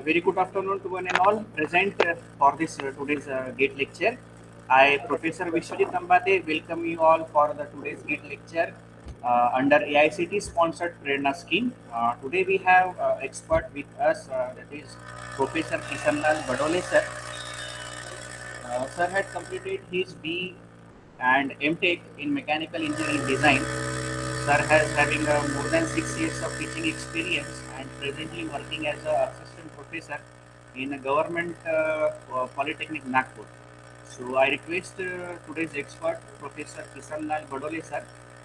Very good afternoon to one and all present for this today's GATE lecture. I, Professor Vishwajit Ambate, welcome you all for the today's GATE lecture under AICT sponsored Prerna scheme. Today we have expert with us, that is Professor Kishanlal Badole sir. Sir had completed his B and MTech in mechanical engineering design. Sir has having more than 6 years of teaching experience and presently working as a assistant professor in a government polytechnic Nagpur. So I request today's expert, Professor Kisan Lal Badole sir,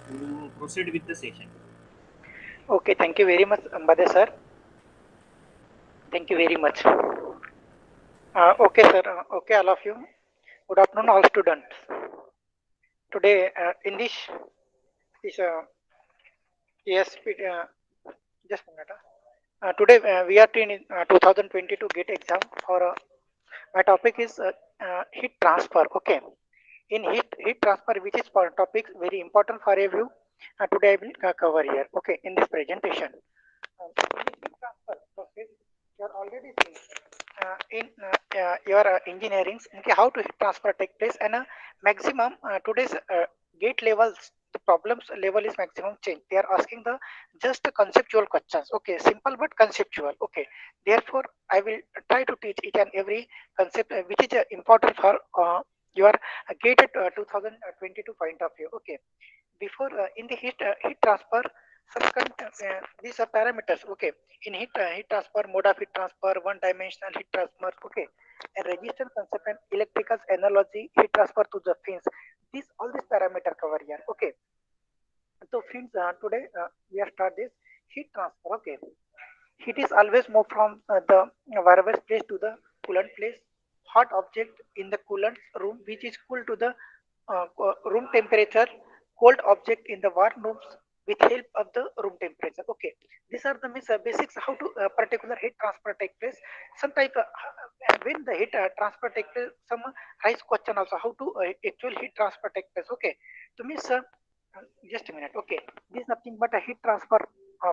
to proceed with the session. Okay, thank you very much, Ambade sir. Thank you very much. Okay, sir. Okay, all of you. Good afternoon, all students. Today, in this yes, just a minute. Today, we are in 2022 GATE exam for my topic is heat transfer. Okay, in heat transfer, which is for topic very important for a view. Today, I will cover here. Okay, in this presentation. In this heat transfer process, you are already seeing in your engineering okay, how to heat transfer take place and maximum today's gate levels the problems level is maximum change. They are asking the just conceptual questions. Okay, simple but conceptual. Okay, therefore I will try to teach each and every concept which is important for your gated 2022 point of view. Okay, before in the heat transfer some these are parameters. Okay, in heat transfer, mode of heat transfer, one dimensional heat transfer. Okay, a resistance concept and electrical analogy heat transfer to the fins, these all these parameter cover here. Okay, so fins today we are start this heat transfer. Okay, heat is always move from the variable place to the coolant place. Hot object in the coolant room which is cool to the room temperature, cold object in the warm rooms with help of the room temperature. Okay, these are the basics how to particular heat transfer take place. Some type when the heat transfer take place, some rise question also how to actual heat transfer take place. Okay, to me sir, just a minute. Okay, this is nothing but a heat transfer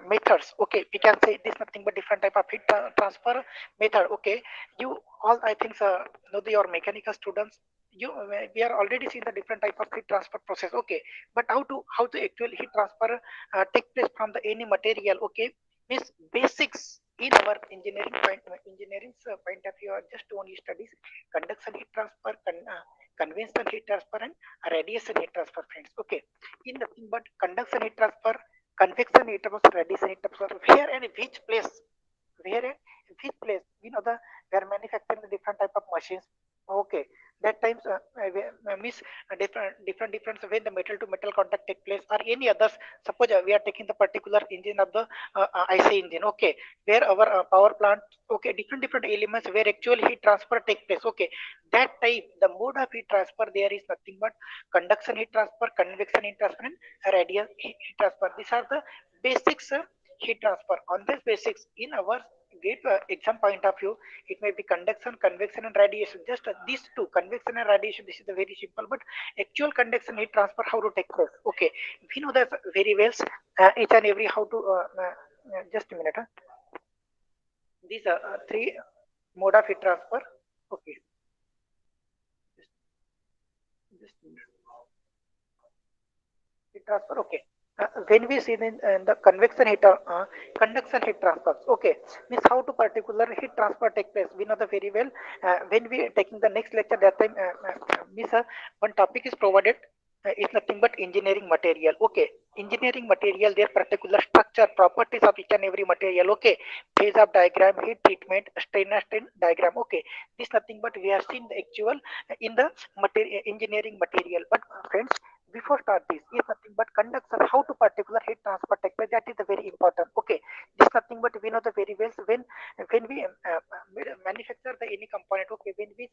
methods. Okay, we can say this nothing but different type of heat transfer method. Okay, you all I think know your mechanical students, you we are already seeing the different type of heat transfer process. Okay, but how to actual heat transfer take place from the any material. Okay, means basics in our point of view are just only studies conduction heat transfer, conventional heat transfer and radiation heat transfer, friends. Okay, in nothing but conduction heat transfer, convection heat transfer, radiation heat transfer, where and which place, where and which place, the we are manufacturing the different type of machines. Okay, that times miss different when the metal to metal contact take place or any others. Suppose we are taking the particular engine of the IC engine. Okay, where our power plant. Okay, different elements where actual heat transfer take place. Okay, that type the mode of heat transfer there is nothing but conduction heat transfer, convection heat transfer, and radial heat transfer. These are the basics heat transfer. On this basics, in our gate exam point of view, it may be conduction, convection, and radiation. Just these two, convection and radiation. This is the very simple, but actual conduction heat transfer how to take place. Okay, we know that very well. Each and every how to. Just a minute. These are three mode of heat transfer. Okay, just a minute. Heat transfer. Okay. When we see the convection heat conduction heat transfers. Okay, means how to particular heat transfer take place. We know the very well. When we are taking the next lecture, that time means one topic is provided. It's nothing but engineering material. Okay, engineering material, their particular structure, properties of each and every material. Okay, phase of diagram, heat treatment, strain diagram. Okay, this nothing but we have seen the actual in the material engineering material. But friends, before start this is nothing but conduction how to particular heat transfer take place, that is the very important. Okay, this nothing but we know the very well when we manufacture the any component. Okay, when we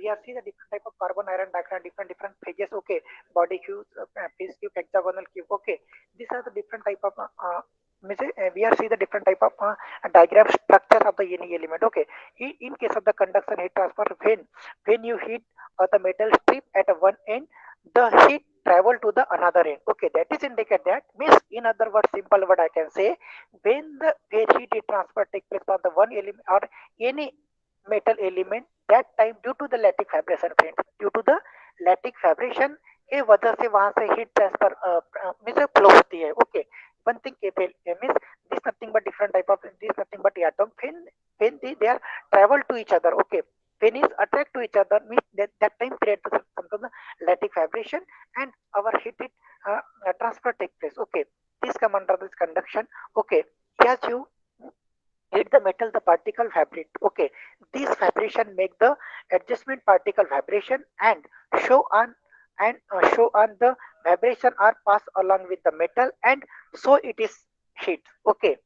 are see the different type of carbon iron diagram, different phases. Okay, body cube, phase cube, hexagonal cube. Okay, these are the different type of we are see the different type of diagram structure of the any element. Okay, in case of the conduction heat transfer, when you heat the metal strip at one end, the heat travel to the another end. Okay, that is indicate that means, in other words, simple word I can say, when the where heat transfer take place on the one element or any metal element, that time due to the lactic vibration friends, due to the lactic vibration के वजह से वहां से heat transfer means flow होती है. Okay, one thing means this nothing but different type of this nothing but atom when they are travel to each other. Okay, when is attract to each other means that time create some kind of lactic vibration and our heat transfer take place. Okay, this come under this conduction. Okay, as you hit the metal, the particle vibrate. Okay, this vibration make the adjustment particle vibration and show on show on the vibration are passed along with the metal, and so it is heat. Okay,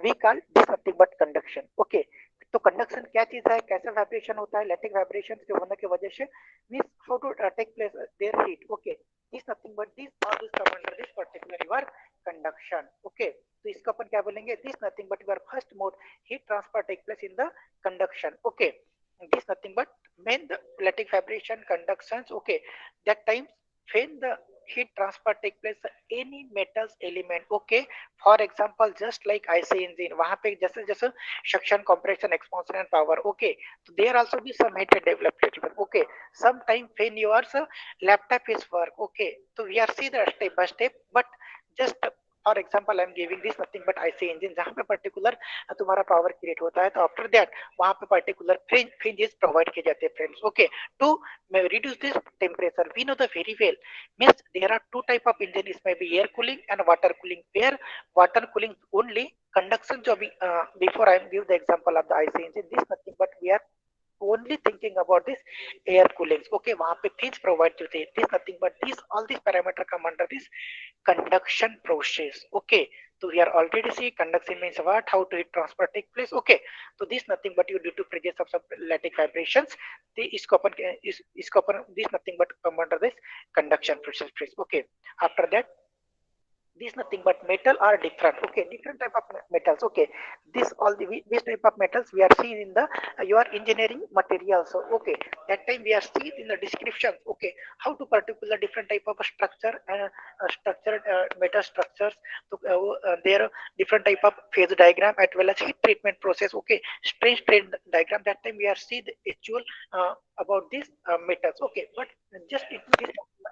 we call this nothing but conduction. Okay, तो conduction क्या चीज है, कैसे vibration होता है, lattice vibration के होने की वजह से means how to take place there heat. Okay, this nothing but this और this come under this particular your conduction. Okay, तो इसको अपन क्या बोलेंगे, this nothing but your first mode heat transfer take place in the conduction. Okay, this nothing but when the lactic vibration conductions. Okay, that time when the heat transfer take place any metals element. Okay, for example just like IC engine, वहां पे जैसे जैसे suction, compression, expansion and power. Okay, so there also be some heat developed. Okay, sometime when your laptop is work. Okay, so we are see the step by step, but just for example I am giving this nothing but IC engine, जहां पे particular तुम्हारा power create होता है, तो after that वहां पे particular fringes provide किए जाते हैं friends. Okay, to reduce this temperature. We know the very well means there are two type of engine. It may be air cooling and water cooling. Where water cooling only conduction जो भी before I give the example of the IC engine, this nothing but we are only thinking about this air cooling. Okay, वहां पे fins provide होते हैं. This nothing but this all these parameter come under this conduction process. Okay, so we are already see conduction means what, how to heat transfer take place. Okay, so this nothing but you due to presence of some lactic vibrations, the इसको अपन this nothing but come under this conduction process. Okay, after that this nothing but metal are different. Okay, different type of metals. Okay, this type of metals we are seeing in the your engineering materials. So okay, that time we are seeing in the description. Okay, how to particular different type of structure and structured metal structures. So there are different type of phase diagram as well as heat treatment process. Okay, strain diagram. That time we are see the actual about these metals. Okay, but just in this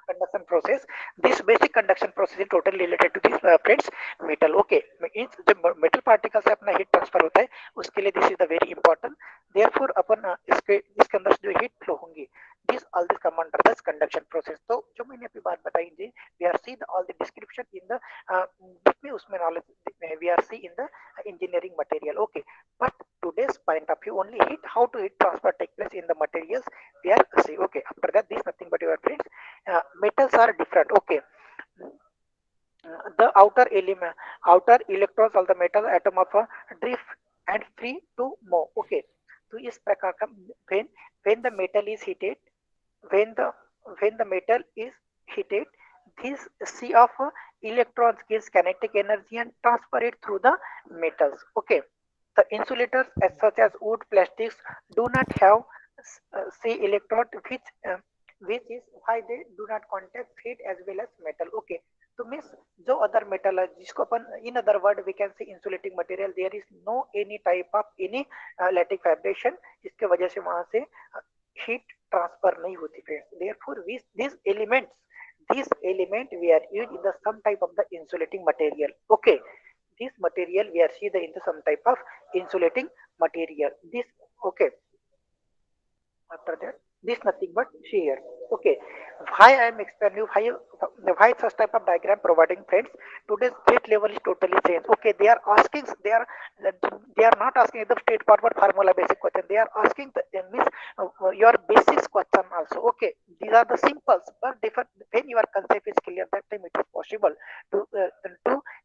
conduction process, this basic conduction process is totally related to this friends metal. Okay, means the metal particles से अपना heat transfer होता है, उसके लिए this is the very important. Therefore अपन इसके अंदर जो heat flow होंगी, this all this come under this conduction process. तो जो मैंने अभी बात बताई थी, we are see the all the description in the में उसमें knowledge we are see in the engineering material. Okay, but today's point of view only heat, how to heat transfer take place in the materials we are see. Okay, after that this nothing but your friends metals are different. Okay, the outer electrons of the metal atom of a drift and free to move. Okay, तो इस प्रकार का when the metal is heated, when the metal is heated, this sea of electrons gives kinetic energy and transfer it through the metals. Okay, the insulators as such as wood, plastics do not have sea electrode, which is why they do not contact heat as well as metal. Okay, तो means जो other metal है जिसको अपन in other word we can say insulating material, there is no any type of any lattice vibration, इसके वजह से वहां से हीट ट्रांसफर नहीं होती friends. Therefore this element we are used in the some type of the insulating material. Okay, this material we are see the into some type of insulating material. This okay, after that this nothing but shear. Okay, why I am explaining why such type of diagram providing friends. Today's state level is totally changed. Okay, they are not asking the straightforward formula basic question, they are asking the your basics question also. Okay, these are the simples but different. When your concept is clear, that time it is possible to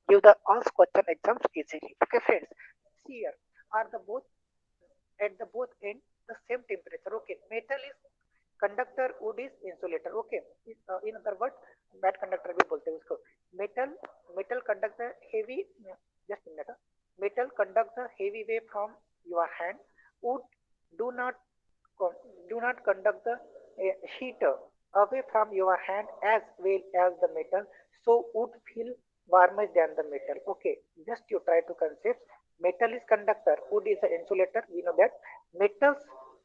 give the all question exams easily. Okay friends, here are the both at the both end the same temperature. Okay, metal is conductor, wood is insulator. Okay, in other words bad conductor भी बोलते हैं उसको. metal conduct the heavy, just a minute, metal conduct the heavy wave from your hand. Wood do not conduct the heat away from your hand as well as the metal, so wood feel warmer than the metal. Okay, just you try to conceive. Metal is conductor, wood is the insulator. We know that metals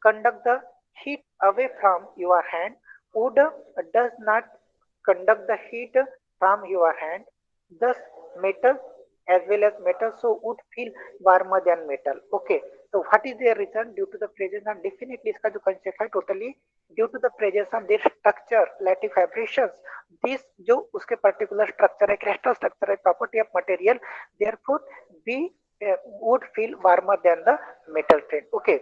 conduct the heat away from your hand. Wood does not conduct the heat from your hand. Thus, metal as well as metal so would feel warmer than metal. Okay, so what is their reason? Due to the presence of definitely इसका जो concept है totally due to the presence of their structure, lattice vibrations. This जो उसके particular structure है, crystal structure है, property of material, therefore we would feel warmer than the metal friend. Okay,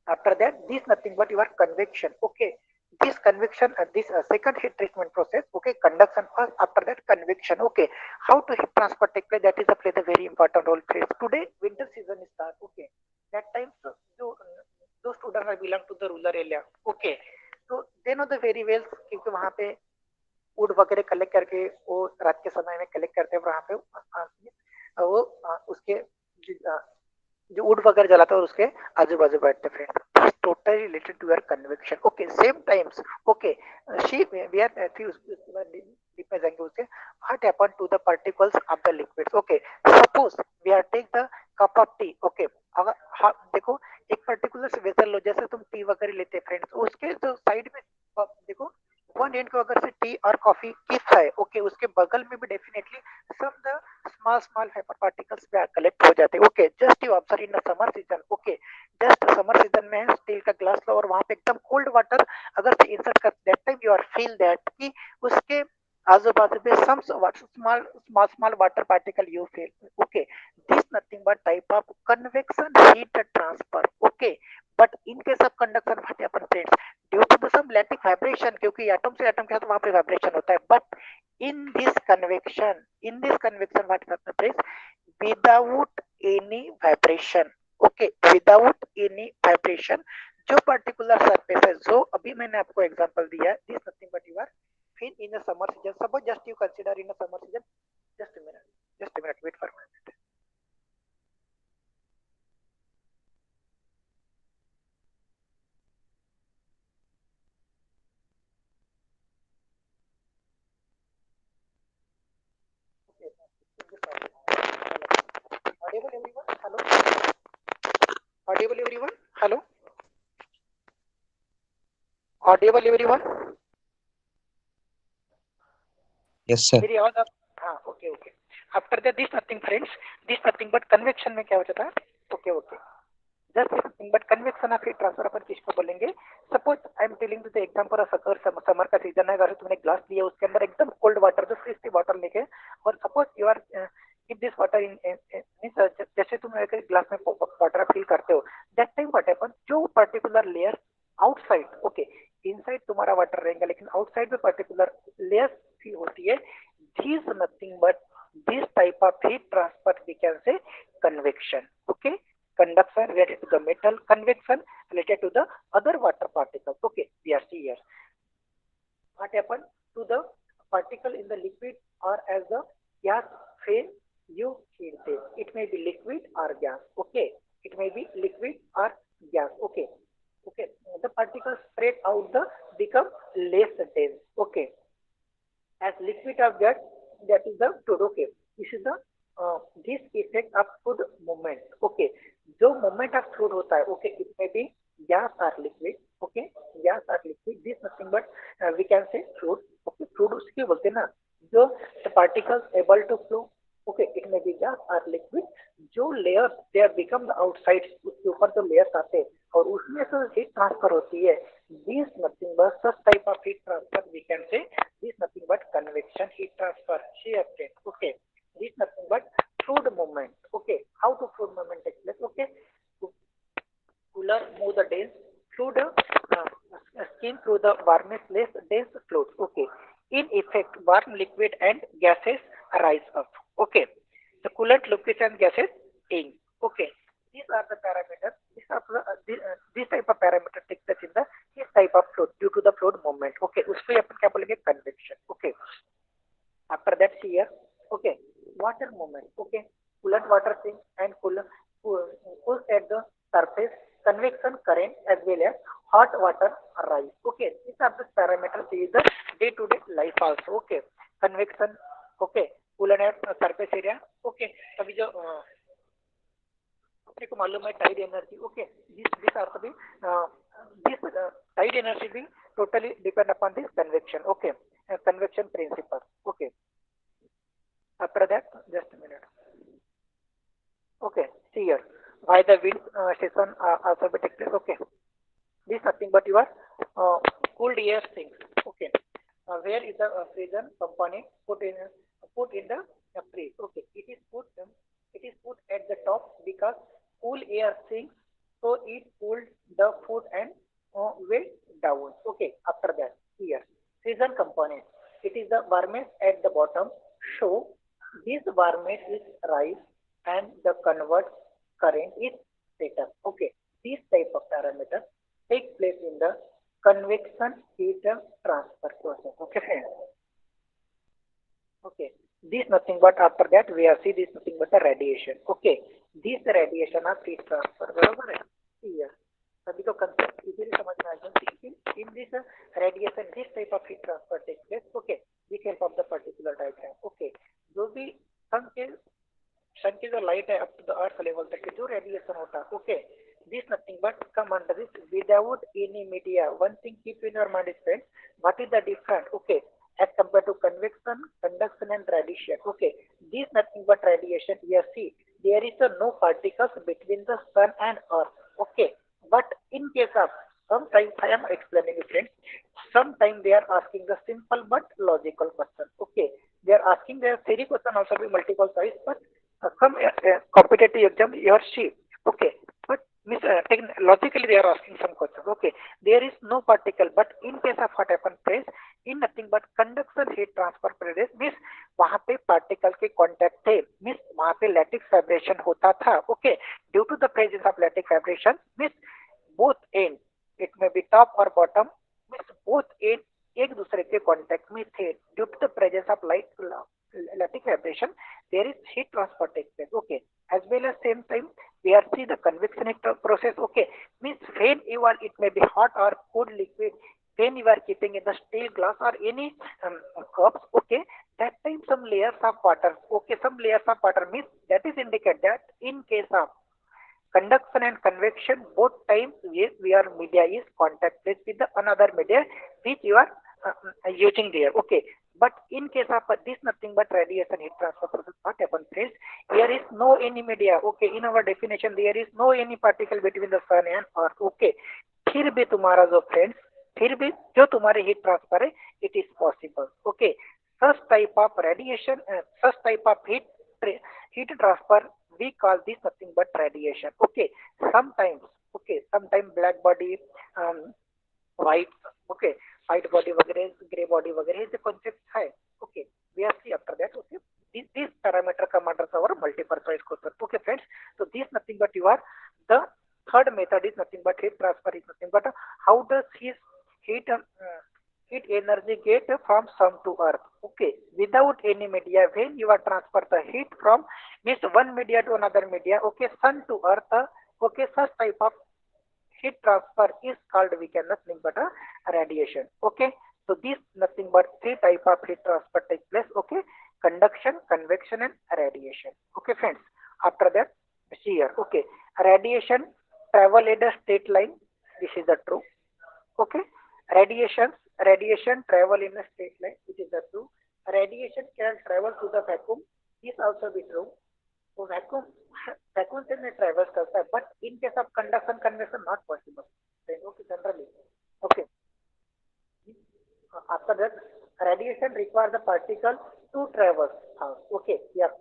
after that this nothing but your convection. Okay, this convection this second heat treatment process. Okay, conduction first, after that convection. Okay, how to heat transfer take place, that is a play the very important role plays. Today winter season is start. Okay, that time so, those students are belong to the rural area. Okay, so they know the very well क्योंकि वहाँ पे would वगैरह collect करके वो रात के समय में कलेक्ट करते हैं वहाँ पे वो उसके जो वुड वगैरह जलाता है और उसके आजू बाजू बैठते friends totally related to your convection. Okay, same times. Okay, she we are deep में जाएंगे उसके what happen to the particles of the liquids. Okay, suppose we are take the cup of tea. Okay, अगर हाँ देखो एक particular vessel लो, जैसे तुम T वगैरह लेते फ्रेंड्स, उसके जो साइड में देखो वन एंड को अगर से टी और कॉफी किस है. ओके, उसके बगल में भी definitely some the small small hyper particles भी कलेक्ट हो जाते हैं. Okay, just you observe in summer season. Okay, just summer season में स्टील का ग्लास लो और वहां पे एकदम कोल्ड वाटर अगर से इंसर्ट कर that time you are feel that कि उसके आजू बाजू पे some small water particle you feel. Okay, this nothing but type of convection heat transfer. Okay, but in case of conduction what happen friends, due to the some lattice vibration, क्योंकि atom से atom के साथ वहां पे vibration होता है, but in this convection what happens is without any vibration. Okay, without any vibration जो particular surface है, जो अभी मैंने आपको एग्जांपल दिया है, this nothing but you are feel in a summer season. Suppose just you consider in a summer season, just a minute, wait for a minute. Audible everyone? Hello? Audible everyone? Hello? Audible everyone? Yes, sir. मेरी आवाज आप हाँ okay okay. After that this nothing friends, this nothing but convection में क्या हो जाता है. Okay okay, just nothing but convection of heat transfer अपन किसको बोलेंगे. Suppose I am telling to the example of अगर समर का सीजन है, अगर तुमने ग्लास लिया उसके अंदर एकदम कोल्ड वाटर जो फ्रिज वाटर लेके और suppose you are keep this water in जैसे तुम एक ग्लास में वाटर फिल करते हो, दैट टाइम व्हाट हैपन जो particular layer outside. Okay, inside तुम्हारा वाटर रहेगा लेकिन आउटसाइड में पर्टिकुलर लेयर फील होती है. This nothing but this type of heat transfer we can say convection. Okay, conduction related to the metal, convection related to the other water particles. Okay, we are see here what happened to the particle in the liquid or as the gas phase you heat them. It may be liquid or gas. Okay, it may be liquid or gas. Okay, okay, the particles spread out the become less dense. Okay, as liquid of gas, that is the fluid. Okay, this is the this effect of fluid movement. Okay, जो movement of fluid होता है. Okay, it may be gas or liquid. Okay, gas or liquid, this nothing but we can say fluid. Okay, fluid उसके बोलते हैं ना जो the particles able to flow. Okay, it may be gas or liquid. जो layers they are become the outside, उसके ऊपर जो layers आते हैं और उसमें से heat transfer होती है. This nothing but such type of heat transfer we can say this nothing but convection heat transfer. Shear effect. Okay, this nothing but fluid movement. Okay, how to fluid movement takes place. Okay, cooler move the dense fluid skin through the warmest less dense fluids. Okay, in effect warm liquid and gases rise up. Okay, the coolant liquids and gases in. Okay, these are the parameters. These are this type of parameter takes place in the this type of fluid due to the fluid movement. Okay, उसको अपन क्या बोलेंगे convection. Okay, after that here. Okay, water movement. Okay, coolant water thing and coolant pulls at the surface, convection current as well as hot water rise. Okay, these are the parameters convection, okay, coolant and surface area, okay. अभी जो अपने को मालूम है tide energy, okay, this are be this tide energy will totally depend upon this convection, okay, convection principle, okay. After that, just a minute, okay, see here, why the wind station also be take place, okay. This nothing but your cooled air sinks, okay. Where is the freezer component put in the fridge, okay. It is put at the top because cool air sinks, so it cooled the food and way down, okay. After that, here freezer component, it is the warmest at the bottom, so this warmest is rise and the convert current is set up, okay. This type of parameter take place in the convection heat transfer process, okay friends. Okay, this nothing but after that we have see this nothing but the radiation, okay. This radiation of heat transfer, बरोबर है. Here सभी को concept easily समझ में आ जाए. In this radiation, this type of heat transfer takes place, okay, with help of the particular diagram, okay. जो भी सन की जो लाइट है up to the earth level तक की जो रेडिएशन होता है, okay, this nothing but come under this without any media. One thing keep in your mind is friends, what is the difference, okay, as compared to convection, conduction and radiation, okay. This nothing but radiation, here see there is no particles between the sun and earth, okay. But in case of sometimes I am explaining it friends, sometimes they are asking the simple but logical question, okay. They are asking their theory question also be multiple choice, but some competitive exam you are see, okay. But logically they are asking some questions, okay. There is no particle, but in case of what happen friends, in nothing but conduction heat transfer process means वहां पे particle के contact थे, means वहां पे lattice vibration होता था, okay. Due to the presence of lattice vibration means both end, it may be top और bottom, means both end एक दूसरे के कांटेक्ट में थे. Due to the presence of lactic vibration, there is heat transfer takes place, okay. As well as same time we are see the convection process, okay, means when you are, it may be hot or cold liquid, when you are keeping in the steel glass or any cups, okay, that time some layers of water, okay, some layers of water means that is indicate that in case of conduction and convection both times we are media is contacted with the another media which you are using there, okay. But in case of this nothing but radiation heat transfer process, what happens is there is no any media, okay. In our definition there is no any particle between the sun and earth, okay. फिर भी तुम्हारा जो friends, फिर भी जो तुम्हारे heat transfer है it is possible, okay. such type of radiation, such type of heat transfer we call this nothing but radiation, okay. Sometimes, okay, sometimes black body, white, okay, white body वगैरह, grey body वगैरह हे जे concept है, okay. We are see after that, okay. this parameter come under our multiple choice question, okay friends. So this nothing but you are the third method is nothing but heat transfer is nothing but how does his heat energy get from sun to earth, okay, without any media. When you are transfer the heat from means one media to another media, okay, sun to earth, okay, such type of heat transfer is called we can nothing but a radiation, okay. So this nothing but three type of heat transfer take place, okay, conduction, convection and radiation, okay friends. After that see here, okay, radiation travel at a straight line, this is the true, okay. Radiation travel in a straight line, which is the true. Radiation can travel to the vacuum, this also be true. So vacuum से में travel करता है, but in case of conduction convection not possible, okay, generally, okay. After that radiation require the particle to travel, okay, yeah.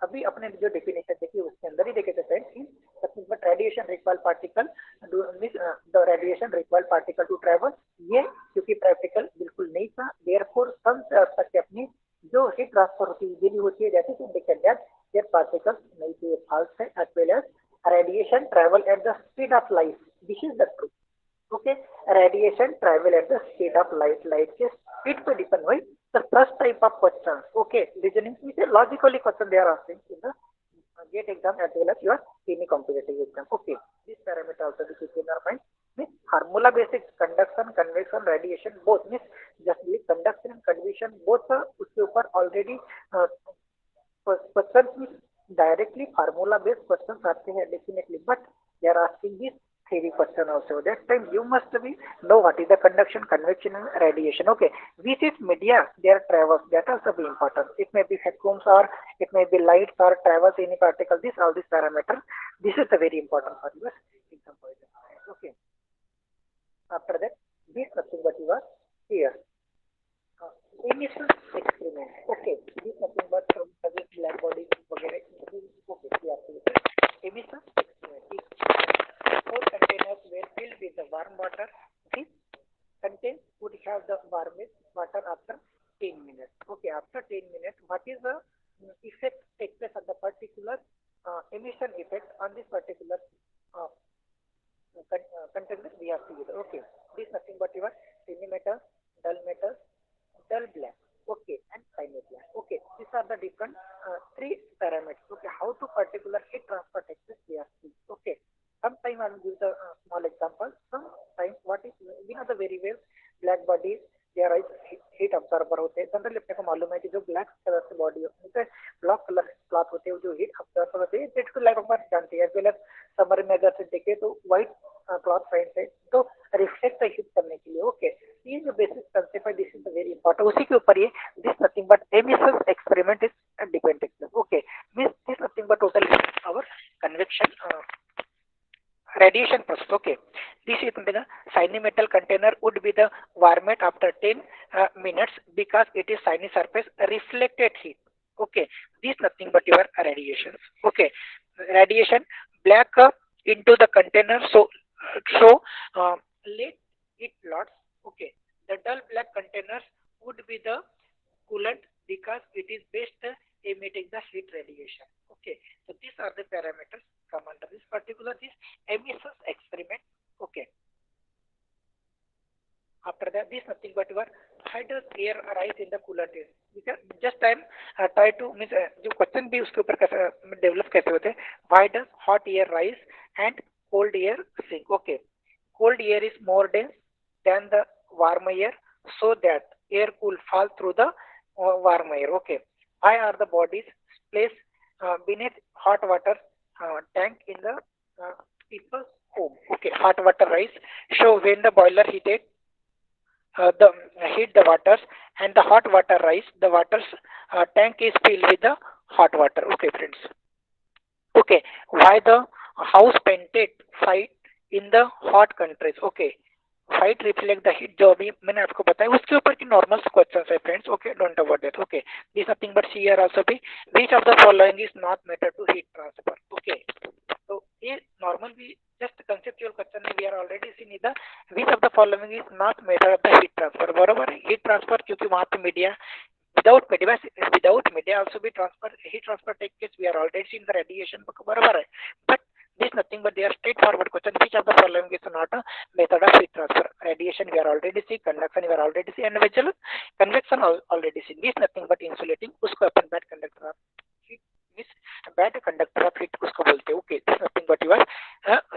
अभी अपने जो definition देखिए उसके अंदर ही देखे थे friends, but radiation required particle the radiation required particle to travel, ये क्योंकि प्रैक्टिकल बिल्कुल नहीं था, देयरफॉर सन से अर्थ तक अपनी जो हीट ट्रांसफर होती है इजीली होती है, जैसे कि इंडिकेट दैट देयर पार्टिकल्स नहीं थे, फॉल्स है. As well as radiation travel at the speed of light, this is the truth, okay. Radiation travel at the speed of light, light के स्पीड पे डिपेंड हुई. The first type of questions, okay, reasoning is a logically question they are asking in the GATE exam as well as your any competitive exam, okay. This parameter also be keep in your mind. Means formula basic conduction, convection, radiation both means just the conduction and convection both उसके ऊपर already questions में directly formula based questions आते हैं definitely, but they are asking this theory question also. That time you must be know what is the conduction, convection, and radiation. Okay, which is media they are travels. That also be important. It may be vacuums or it may be lights or travels any particle. This all these parameters. This is the very important for your exam point. Okay. After that, this nothing but you are here. Emission experiment. Okay, this nothing but from service black body वगैरह. Okay, yeah. Emission experiment. Four containers were filled with the warm water. This container would have the warmest water after 10 minutes. Okay, after 10 minutes, what is the effect take place on the particular emission effect on this particular container we have to use. Okay, this nothing but your semi metal, dull black. Okay, and fine black. Okay, these are the different three parameters. Okay, how to particular heat transfer takes place we have to use. Okay. Sometime I will give the small example. Sometimes what is we know the very well black bodies there is heat absorber होते हैं. Generally अपने को मालूम है कि जो black colour से body होते हैं ब्लैक कलर क्लॉथ होते हैं जो हीट absorber होते हैं दैट को लाइक बार जानते हैं. एज वेल एज समर में अगर से देखे तो व्हाइट क्लॉथ फाइन से तो रिफ्लेक्ट हीट करने के लिए. ओके, ये जो बेसिक कंसेप्ट है this is the very important. उसी के ऊपर ये this nothing but emission experiment is dependent. Okay, means this nothing but total our convection radiation process. Okay, this is the shiny metal container would be the warmed after 10 minutes because it is shiny surface reflected heat. Okay, this nothing but your radiations. Okay, radiation black into the container so let it lots. Okay, the dull black containers would be the coolant because it is best emitting the heat radiation. Okay, so these are the parameters come under this particular this emissions experiment. Okay, after that this nothing but your why does air rise in the coolant is because just time try to means जो question भी उसके ऊपर कैसे develop कैसे होते हैं. Why does hot air rise and cold air sink? Okay, cold air is more dense than the warm air so that air cool fall through the warm air. Okay, why are the bodies placed beneath hot water tank in the people's home? Okay, hot water rise. So when the boiler heated, the heat the waters and the hot water rise. The water's tank is filled with the hot water. Okay, friends. Okay, why the house painted fight in the hot countries? Okay, fight reflect the heat जो अभी मैंने आपको बताया उसके ऊपर की normal question है friends. Okay, don't avoid that. Okay, this nothing but see here also be which of the following is not matter to heat transfer. Okay, तो ये नॉर्मल भी जस्ट कंसेप्चुअल क्वेश्चन है. We are already seen the which of the following is not matter of the heat transfer. बरोबर है, heat transfer क्योंकि वहां पे media without media also be transfer heat transfer take place. We are already seeing the radiation बराबर है, but this nothing but they are straightforward question. Which of the following is not a method of heat transfer? Radiation we are already see, conduction we are already see, and visual convection already see. This nothing but insulating. उसको अपन bad conductor of heat means bad conductor of heat उसको बोलते हैं. Okay, this nothing but your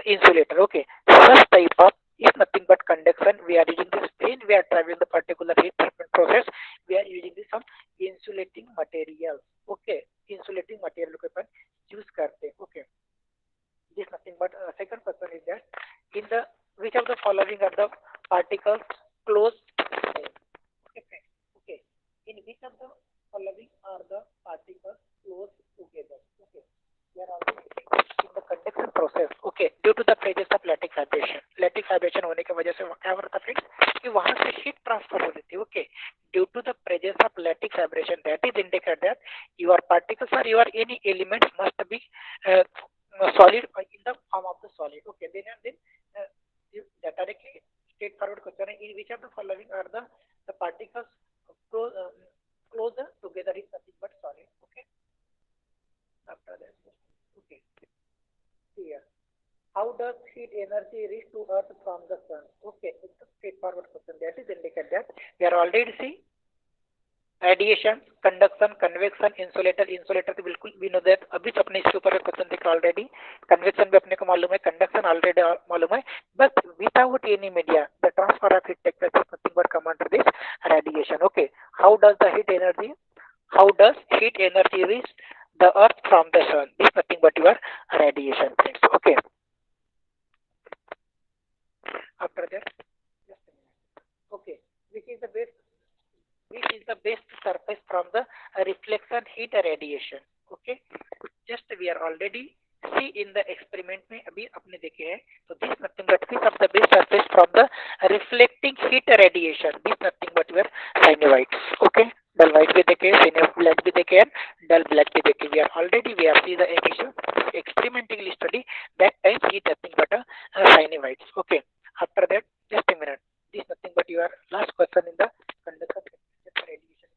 insulator. Okay, first type of is nothing but conduction. We are using this when we are traveling the particular heat treatment process. We are using this some insulating materials. Okay, insulating material को अपन use करते हैं. Okay, this nothing but second question is that in the which of the following are the particles close. Okay, in which of the following are the particles close together. Okay, we are also in the conduction process. Okay, due to the presence of lattice vibration होने की वजह से क्या होता है friends कि वहां से हीट ट्रांसफर हो जाती है. Okay, due to the presence of lattice vibration that is indicate that your particles or your any elements must be solid in the form of the solid. Okay, then that directly straightforward question in which of the following are the particles closer together is nothing but solid. Okay, after that. Okay, here how does heat energy reach to earth from the sun? Okay, it's a straightforward question. That is indicate that we are already see radiation, conduction, convection, insulator. Insulator तो बिल्कुल भी know that, अभी तो अपने इसके ऊपर question देख already. Convection भी अपने को मालूम है, कंडक्शन ऑलरेडी मालूम है, but without any media the transfer of heat takes place nothing but come under this radiation. Okay, how does the heat energy, how does heat energy reach the earth from the sun? This is nothing but your radiation, friends. Okay, after that, just a minute. Okay, which is the best, which is the best surface from the reflection heat radiation? Okay, just we are already see in the experiment में अभी अपने देखे हैं, तो this nothing but which of the best surface from the reflecting heat radiation? This nothing but your synovites. Okay, dull white भी देखे, synovic black भी देखे, and dull black भी देखे. We are already we have see the emission experimentally study that time heat nothing but synovites. Okay, after that, just a minute. This nothing but your last question in the conduction radiation.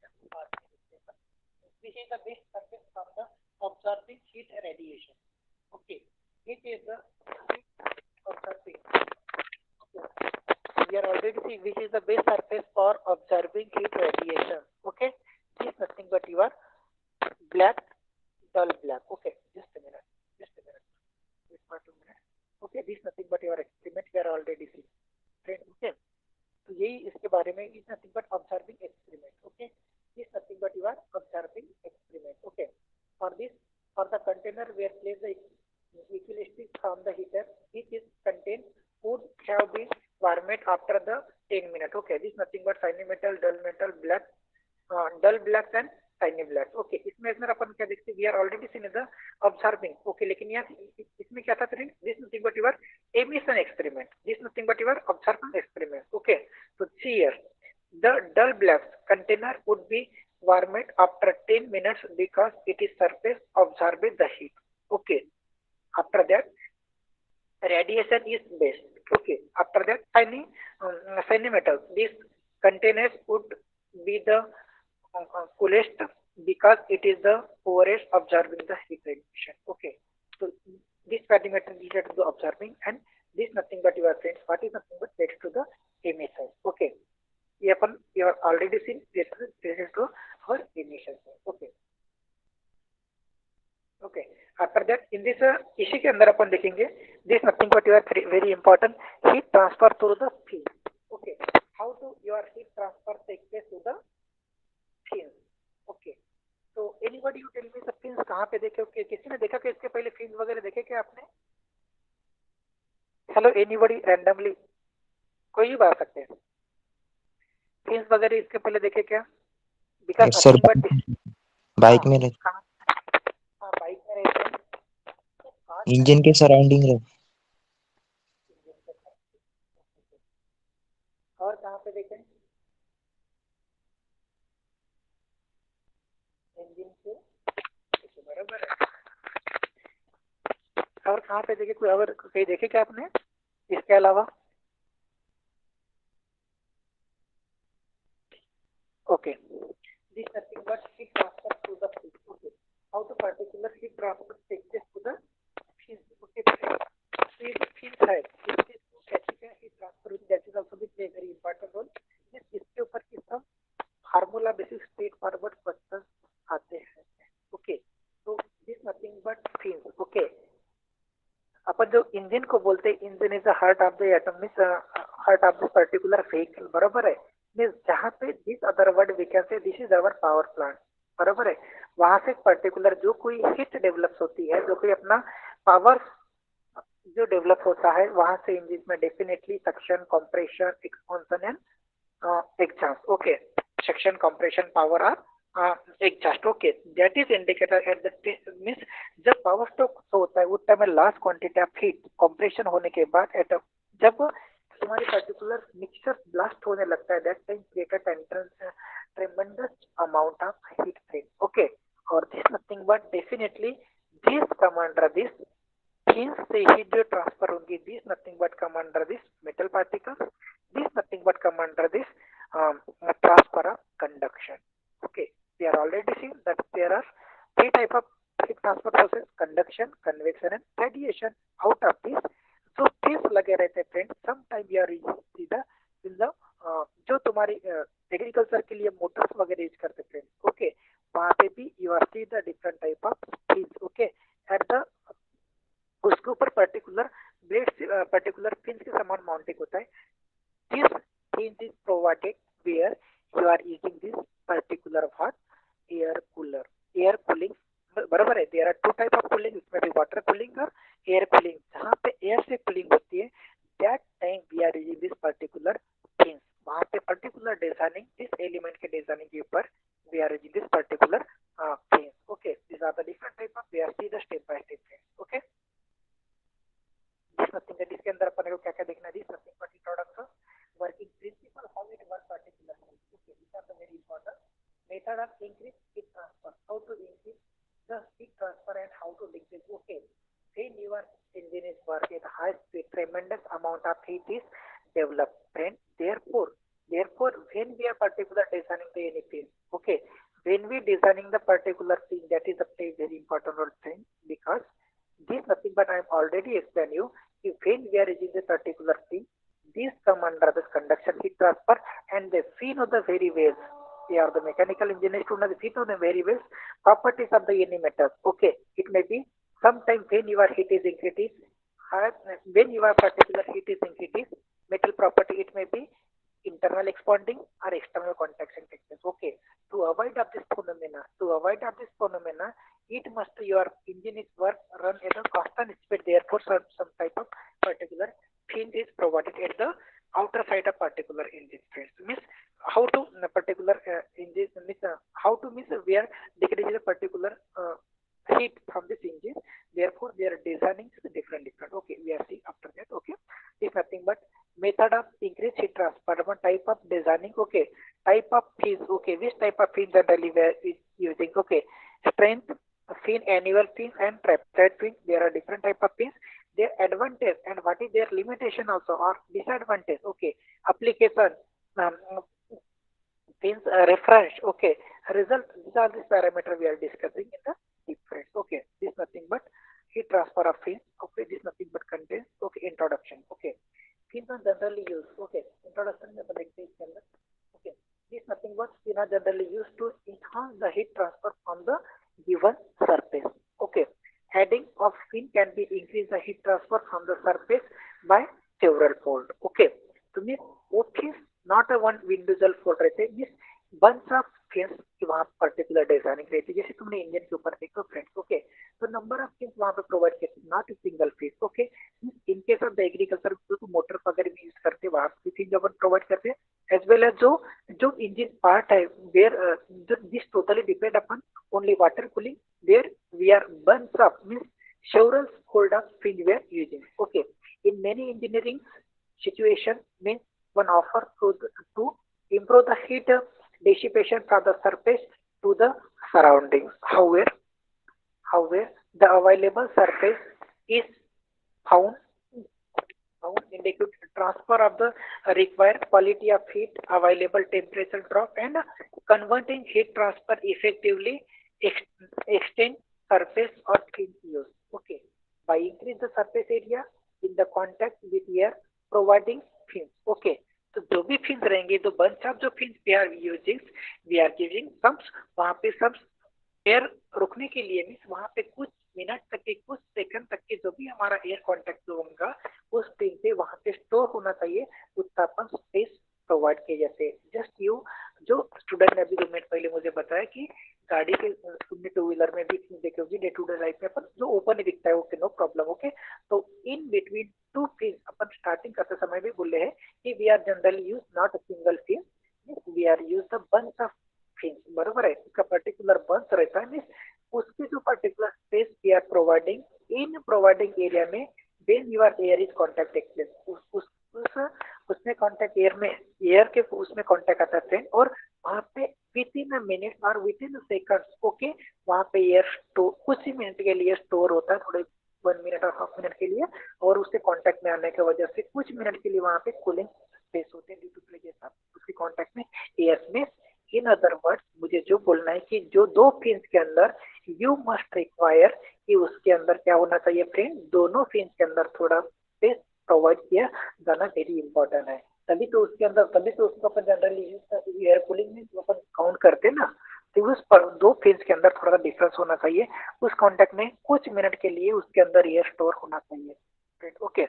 This is the best surface from the observing heat radiation. Okay, it is the observing. Okay. We are already seeing which is the best surface for observing heat radiation. Okay, this is nothing but your black, dull black. Okay, just a minute, wait for 2 minutes. Okay, this is nothing but your experiment we are already seeing. Okay, तो यही इसके बारे में is nothing but observing experiment. Okay, this is nothing but your observing experiment. Okay, for this, for the container where place the equilibrium from the heater, which is contained would have been warmed after the 10 minutes. Okay, this is nothing but shiny metal, dull metal, black, dull black and shiny black. Okay, इसमें इसमें अपन क्या देखते हैं, we are already seen the observing. Okay, लेकिन यहाँ इसमें क्या था friend, this nothing but your emission experiment, this nothing but your observing experiment. Okay, so see here, the dull black container would be warmed after 10 minutes because it is surface absorbed the heat. Okay, after that radiation is best. Okay, after that shiny metal, these containers would be the coolest because it is the poorest absorbing the heat radiation. Okay, so this fatty metal is related to the absorbing, and this nothing but your friends, what is nothing but related to the emission. Okay, ये अपन you are already seen related to our emission. Okay, okay, after that in this इसी के अंदर अपन देखेंगे this nothing but your very important heat transfer through the fins. Okay, how do your heat transfer take place to the fins? Okay, so anybody you tell me the fins कहाँ पे देखे? Okay, किसी ने देखा कि इसके पहले fins वगैरह देखे क्या आपने? हेलो, एनीबडी रैंडमली कोई भी बात सकते हैं, fins वगैरह इसके पहले देखे क्या? Because Yes, sir. बाइक में रहते, हाँ बाइक में रहते हैं, इंजन के सराउंडिंग रहते। और कहाँ पे देखें? इंजन के बराबर है। और कहाँ पे देखे? कोई और कहीं देखे क्या आपने इसके अलावा? Okay, this nothing but heat transfer to the fins. Okay, how to particular heat transfer take place to the fins. Okay, so ये जो fins है इसके heat transfer with that is also भी प्ले वेरी इंपॉर्टेंट रोल. इसके ऊपर कितना formula basis straightforward question आते हैं. ओके, तो this nothing but fins. Okay, अपन जो इंजन को बोलते हैं, engine is the heart of the atom, means heart of this particular vehicle, बराबर है. मींस जहाँ पे this other word we can say this is our power plant, बराबर है. वहां से पर्टिकुलर जो कोई हीट डेवलप होती है, जो कोई अपना पावर जो डेवलप होता है, वहां से इंजन में definitely suction, compression, expansion and exhaust. Okay, suction, compression, power are exhaust. Okay, that is indicator at the means जब पावर स्ट्रोक होता है उस टाइम में last quantity of heat compression होने के बाद एट जब तुम्हारी पर्टिकुलर मिक्सचर ब्लास्ट होने लगता है, that time created tremendous amount of heat frame. Okay, और this nothing but definitely this come under this fins से हीट जो ट्रांसफर होगी, this nothing but come under this metal particles, this nothing but come under this transfer of conduction. Okay, we are already seen that there are three type of heat transfer process: conduction, convection and radiation. Out of this, so these लगे रहते हैं friends. Sometime we are in the जो तुम्हारी agriculture के लिए Motors वगैरह use करते friends, okay, वहाँ पे भी you are see the different type of fins, okay, at the उसके ऊपर पर्टिकुलर ब्लेड पर्टिकुलर फिन्स के समान माउंटिंग होता है. This thing is provided where you are using this particular what air cooler. Air cooling बराबर है. There are two type of cooling, इसमें भी water cooling और air cooling. जहाँ पे air से cooling होती है, that time we are using this particular things. वहाँ पे particular designing, this element के designing के ऊपर we are using this particular things. Okay, these are the different type of. We are see the step by step things. Okay. This nothing that इसके अंदर अपन को क्या क्या देखना है. This nothing but introduction. Working principle, how it works particularly. Okay, these are the very important. Method of increase heat transfer. How to increase the heat transfer and how to decrease. Okay, when your engine is working at high speed, tremendous amount of heat is developed. And therefore, when we are particular designing the anything, okay, when we designing the particular thing, that is a very important thing, because this nothing but I am already explained you. If when we are using the particular thing, these come under the conduction heat transfer and the fin of the variables. They are the mechanical engineers to know the fin of the variables, properties of the any metal. Okay, it may be sometime when your heat is increased, when your particular heat is increased, metal property, it may be internal expanding or external contraction techniques. Okay, to avoid of this phenomena, it must your engine is work run at a constant speed. Therefore, some type of particular fin is provided at the outer side of particular engine. Means how to particular engine means how to means we are decreasing the particular heat from this engine. Therefore, they are designing different. Okay, we are seeing after that. Okay, it's nothing but method of increased heat transfer. One type of designing. Okay, type of fins. Okay, which type of fin generally we are using? Okay, strength fin, annual fins, and trapezoid fins. There are different type of fins. Their advantage and what is their limitation also or disadvantage. Okay, application, fins reference. Okay, result. These are the parameter we are discussing in the difference. Okay, this nothing but heat transfer of fins. Okay, this nothing but contains. Okay, introduction. Okay, fins are generally used. Okay, introduction में अपन देखते हैं इसके अंदर. Okay, this nothing but fins are generally used to enhance the heat transfer from the given surface. Okay, heading of fin can be increase the heat transfer from the surface by several fold. Okay, तो means वो fins not a one individual fold रहते, means bunch of fins की वहाँ particular designing रहती है. जैसे तुमने engine के ऊपर देखो फ्रेंड्स. ओके, तो नंबर ऑफ fins वहाँ पे प्रोवाइड करते, not a single fin. Okay, in case of the agriculture तो मोटर वगैरह भी यूज करते, वहाँ पे फिन जो अपन प्रोवाइड करते हैं, एज वेल एज जो इंजन पार्ट है, वेयर दिस टोटली डिपेंड अपन only water cooling. There we are bunch of means several fold of fins we are using. Okay, in many engineering situation means one offer to improve the heat dissipation from the surface to the surroundings. However, the available surface is found indicate transfer of the required quality of heat, available temperature drop, and converting heat transfer effectively extend surface or fin use. Okay, by increase the surface area in the contact with air providing fins. Okay, तो जो भी fins रहेंगे, तो bunch of जो fins we are using, we are giving some वहाँ पे सब air रुकने के लिए मीन्स वहाँ पे कुछ मिनट तक के कुछ सेकंड तक के जो भी हमारा एयर कांटेक्ट जो होगा उस पिन पे वहाँ पे स्टोर होना चाहिए, उतना अपन स्पेस प्रोवाइड किए जाते हैं. जस्ट यू जो स्टूडेंट ने अभी 2 मिनट पहले मुझे बताया कि गाड़ी के तुमने टू व्हीलर में भी देखे होगी, डे टू डे लाइफ में अपन जो ओपन ही दिखता है, ओके, नो प्रॉब्लम. ओके, तो इन बिटवीन टू फिन अपन स्टार्टिंग करते समय भी बोले हैं कि we are generally use not a single fin, we are use the bunch of fin. बरोबर है, इसका पर्टिकुलर बंच रहता है, मीन्स उसकी जो particular space we are providing in providing area में when your air is contact takes place, उसमें contact air में एयर के उसमें कांटेक्ट आता है और वहाँ पे विद इन अ मिनट और विद इन सेकंड्स. ओके, वहाँ पे एयर स्टोर कुछ ही मिनट के लिए स्टोर होता है, थोड़े 1 मिनट और हाफ मिनट के लिए, और उससे कांटेक्ट में आने की वजह से कुछ मिनट के लिए वहाँ पे कूलिंग स्पेस होते हैं ड्यू टू प्रेशर उसके कांटेक्ट में एयर में. इन अदर वर्ड्स मुझे जो बोलना है कि जो दो फिन्स के अंदर यू मस्ट रिक्वायर कि उसके अंदर क्या होना चाहिए फ्रेंड, दोनों फिन्स के अंदर थोड़ा स्पेस प्रोवाइड किया जाना वेरी इंपॉर्टेंट है. तभी तो उसके अंदर, तभी तो उसको अपन जनरली एयर कूलिंग में जो अपन काउंट करते हैं ना, तो उस पर दो फेज के अंदर थोड़ा सा डिफरेंस होना चाहिए। उस कांटेक्ट में कुछ मिनट के लिए उसके अंदर एयर स्टोर होना चाहिए। Okay,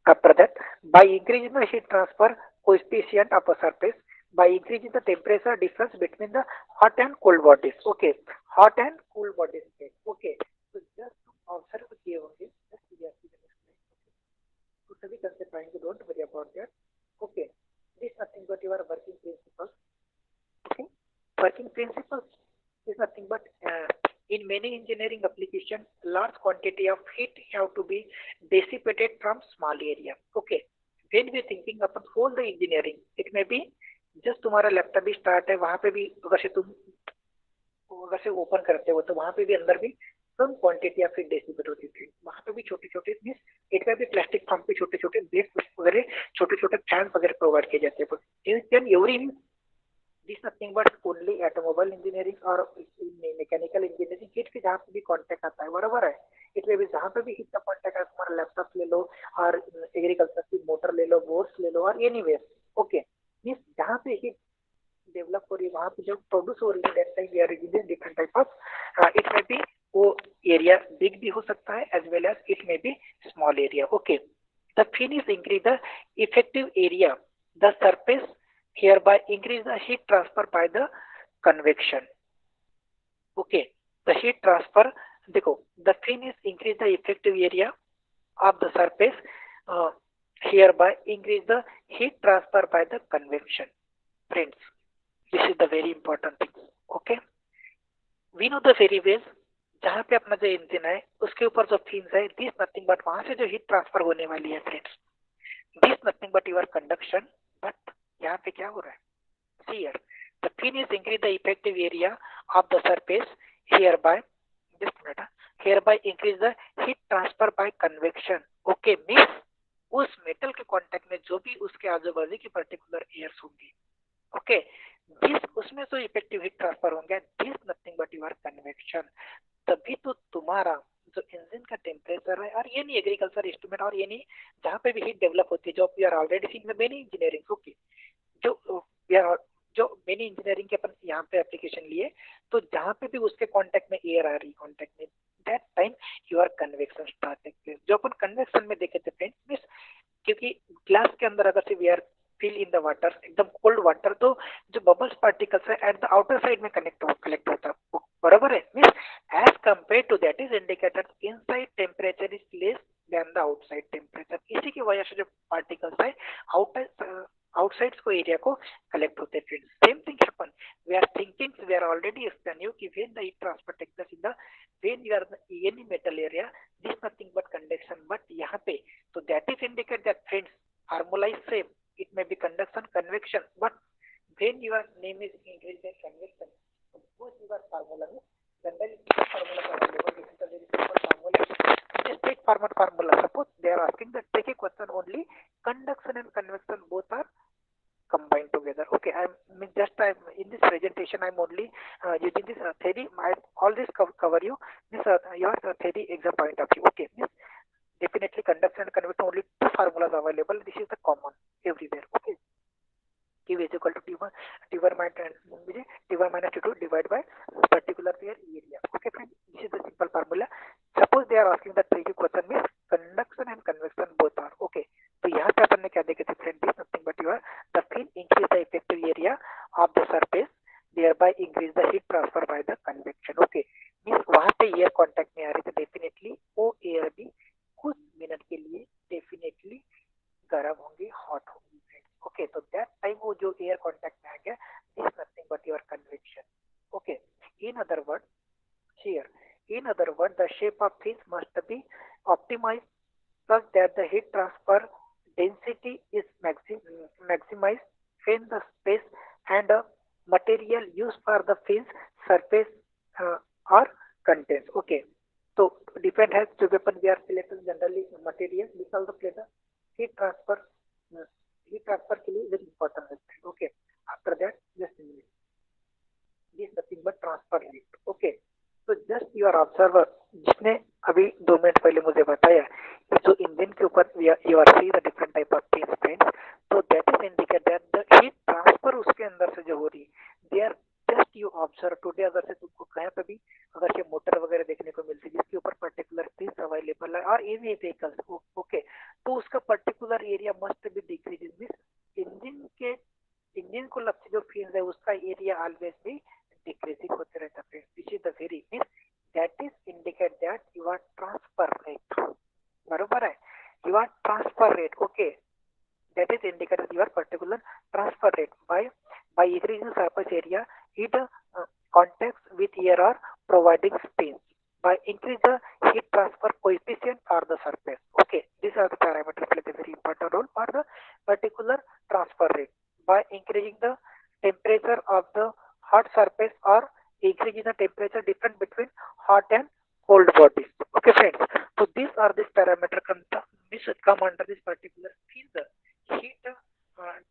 after that, by increasing the heat transfer coefficient of a surface, by increasing the temperature difference between the hot and cold bodies. Okay, hot and cool bodies. Okay, so just observe किए होंगे, just we are seeing the next slide. तो सभी concept आएंगे, don't worry about that. Okay, this nothing but your working principles. Okay, working principles is nothing but in many engineering applications, large quantity of heat have to be dissipated from small area. Okay, when we thinking about whole the engineering, it may be just तुम्हारा laptop भी start है, वहां पे भी अगर से तुम अगर से ओपन करते हो तो वहां पे भी अंदर भी कम क्वांटिटी ऑफ हीट डिसिपेट होती थी, वहां पे भी छोटे छोटे मीन्स इट में भी प्लास्टिक फॉर्म पे छोटे छोटे ब्रेक वगैरह, छोटे छोटे फैन वगैरह प्रोवाइड किए जाते हैं। Every this nothing but only automobile engineering और मैकेनिकल इंजीनियरिंग हिट के जहाँ पे भी कांटेक्ट आता है, बराबर है। इट में भी जहाँ पे भी हिट का कांटेक्ट है, तुम्हारा लैपटॉप ले लो और एग्रीकल्चर की मोटर ले लो, बोर्ड्स ले लो और एनीवेयर। ओके, मींस जहाँ पे हिट डेवलप हो रही है, वहाँ पे जो प्रोड्यूस हो रही है, that time we are using different type of, it में भी वो एरिया बिग भी हो सकता है एज वेल एज इट में भी small area. Okay, the finish increase the effective area, the surface hereby increase the heat transfer by the convection. Okay, the heat transfer, देखो, the finish increase the effective area of the surface, hereby increase the heat transfer by the convection. Friends, this is the very important thing. Okay, we know the very well, जहाँ पे अपना जो engine है उसके ऊपर जो fins है, this nothing but वहां से जो हीट ट्रांसफर होने वाली है friends, this nothing but your conduction. But यहाँ पे क्या हो रहा है, see here, the fin is increase the effective area of the surface, hereby, just a minute, hereby increase the heat transfer by convection. Okay, means उस metal के contact में जो भी उसके आजू बाजू की पर्टिकुलर एयर्स होंगी, ओके, दिस उसमें जो इफेक्टिव हीट ट्रांसफर होंगे, this nothing but your convection. तभी तो तुम्हारा जो इंजन का टेम्परेचर है, और ये नहीं एग्रीकल्चर इंस्ट्रूमेंट, और ये नहीं जहाँ पे भी हीट डेवलप होती है, जो we are already seeing the many engineering. Okay, जो मेनी इंजीनियरिंग के अपन यहाँ पे एप्लीकेशन लिए, तो जहाँ पे भी उसके कांटेक्ट में एयर आ रही, कांटेक्ट में, that time your convection start take place. जो अपन कन्वेक्शन में देखे थे फ्रेंड्स, मींस क्योंकि ग्लास के अंदर अगर से we are fill in the water, एकदम कोल्ड वाटर, तो जो बबल्स पार्टिकल्स है एट द आउटर साइड में कलेक्ट होता है, बराबर है। Means as compare to that is indicated inside temperature is less than the outside temperature. इसी की वजह से जो पार्टिकल्स है आउटसाइड को एरिया को कलेक्ट होते हैं। Same thing happen, we are thinking, we are already explain you कि when the heat transfer takes place in the when you are any metal area, this nothing but conduction. But यहाँ पे तो that is indicate that friends formula is same, it may be conduction convection, but when your name is increase in convection, both your formula में generally formula available, this is a very simple formula, straight forward formula. Suppose they are asking that take a question only conduction and convection both are combined together. Okay, I'm in this presentation I'm only using this theory. All this cover you this your theory exam point of view. Okay, this definitely conduction and convection only two formulas available. This is the common everywhere. Okay, Q is equal to T1 minus T2 divided by particular their area. Okay friends, this is the simple formula. Suppose they are asking the tricky question means conduction and convection both are. Okay, तो यहाँ पे अपन ने क्या देखे थे friend, this nothing but your the fin increase the effective area of the surface, thereby increase the heat transfer by the convection. Okay, मींस वहाँ पे एयर कांटेक्ट में आ रही, तो डेफिनेटली वो एयर भी कुछ मिनट के लिए डेफिनेटली गर्म होंगी, हॉट होंगी फ्रेंड्स। ओके, तो दैट टाइम वो जो एयर कांटेक्ट में आ गया, this nothing but your convection. Okay, in other word here, in other words, the shape of fins must be optimized such that the heat transfer density is maximized when the space and material used for the fins surface are contains. Okay, so depend has to weapon we are selecting generally material, this also plays a heat transfer के लिए very important है। Okay, after that just a minute, this nothing but transfer rate. Okay, तो just you are observer, जिसने अभी 2 minute पहले मुझे बताया कि जो इंजन के ऊपर you are see the different type of things friends, तो indicate that the heat transfer उसके अंदर से जो हो रही है, they are just you observe today अगर से तुमको कहीं पे भी अगर से मोटर वगैरह देखने को मिलती है जिसके ऊपर पर्टिकुलर फिन्स अवेलेबल है और एनी व्हीकल्स ओके, तो उसका particular area must be decrease means engine को लगते जो फिन्स है उसका एरिया ऑलवेज भी डिक्रीजिंग होते रहता है। This is the very means that is indicate that your transfer rate, बरोबर है, your transfer rate okay, that is indicated your particular transfer rate by increasing surface area heat contacts with air or providing spins by increase the heat transfer coefficient or the surface. Okay, these are the parameters play a very important role for the particular transfer rate by increasing the temperature of the hot surface or increasing the temperature difference between hot and cold bodies. Okay friends, so these are this parameter come under this particular field heat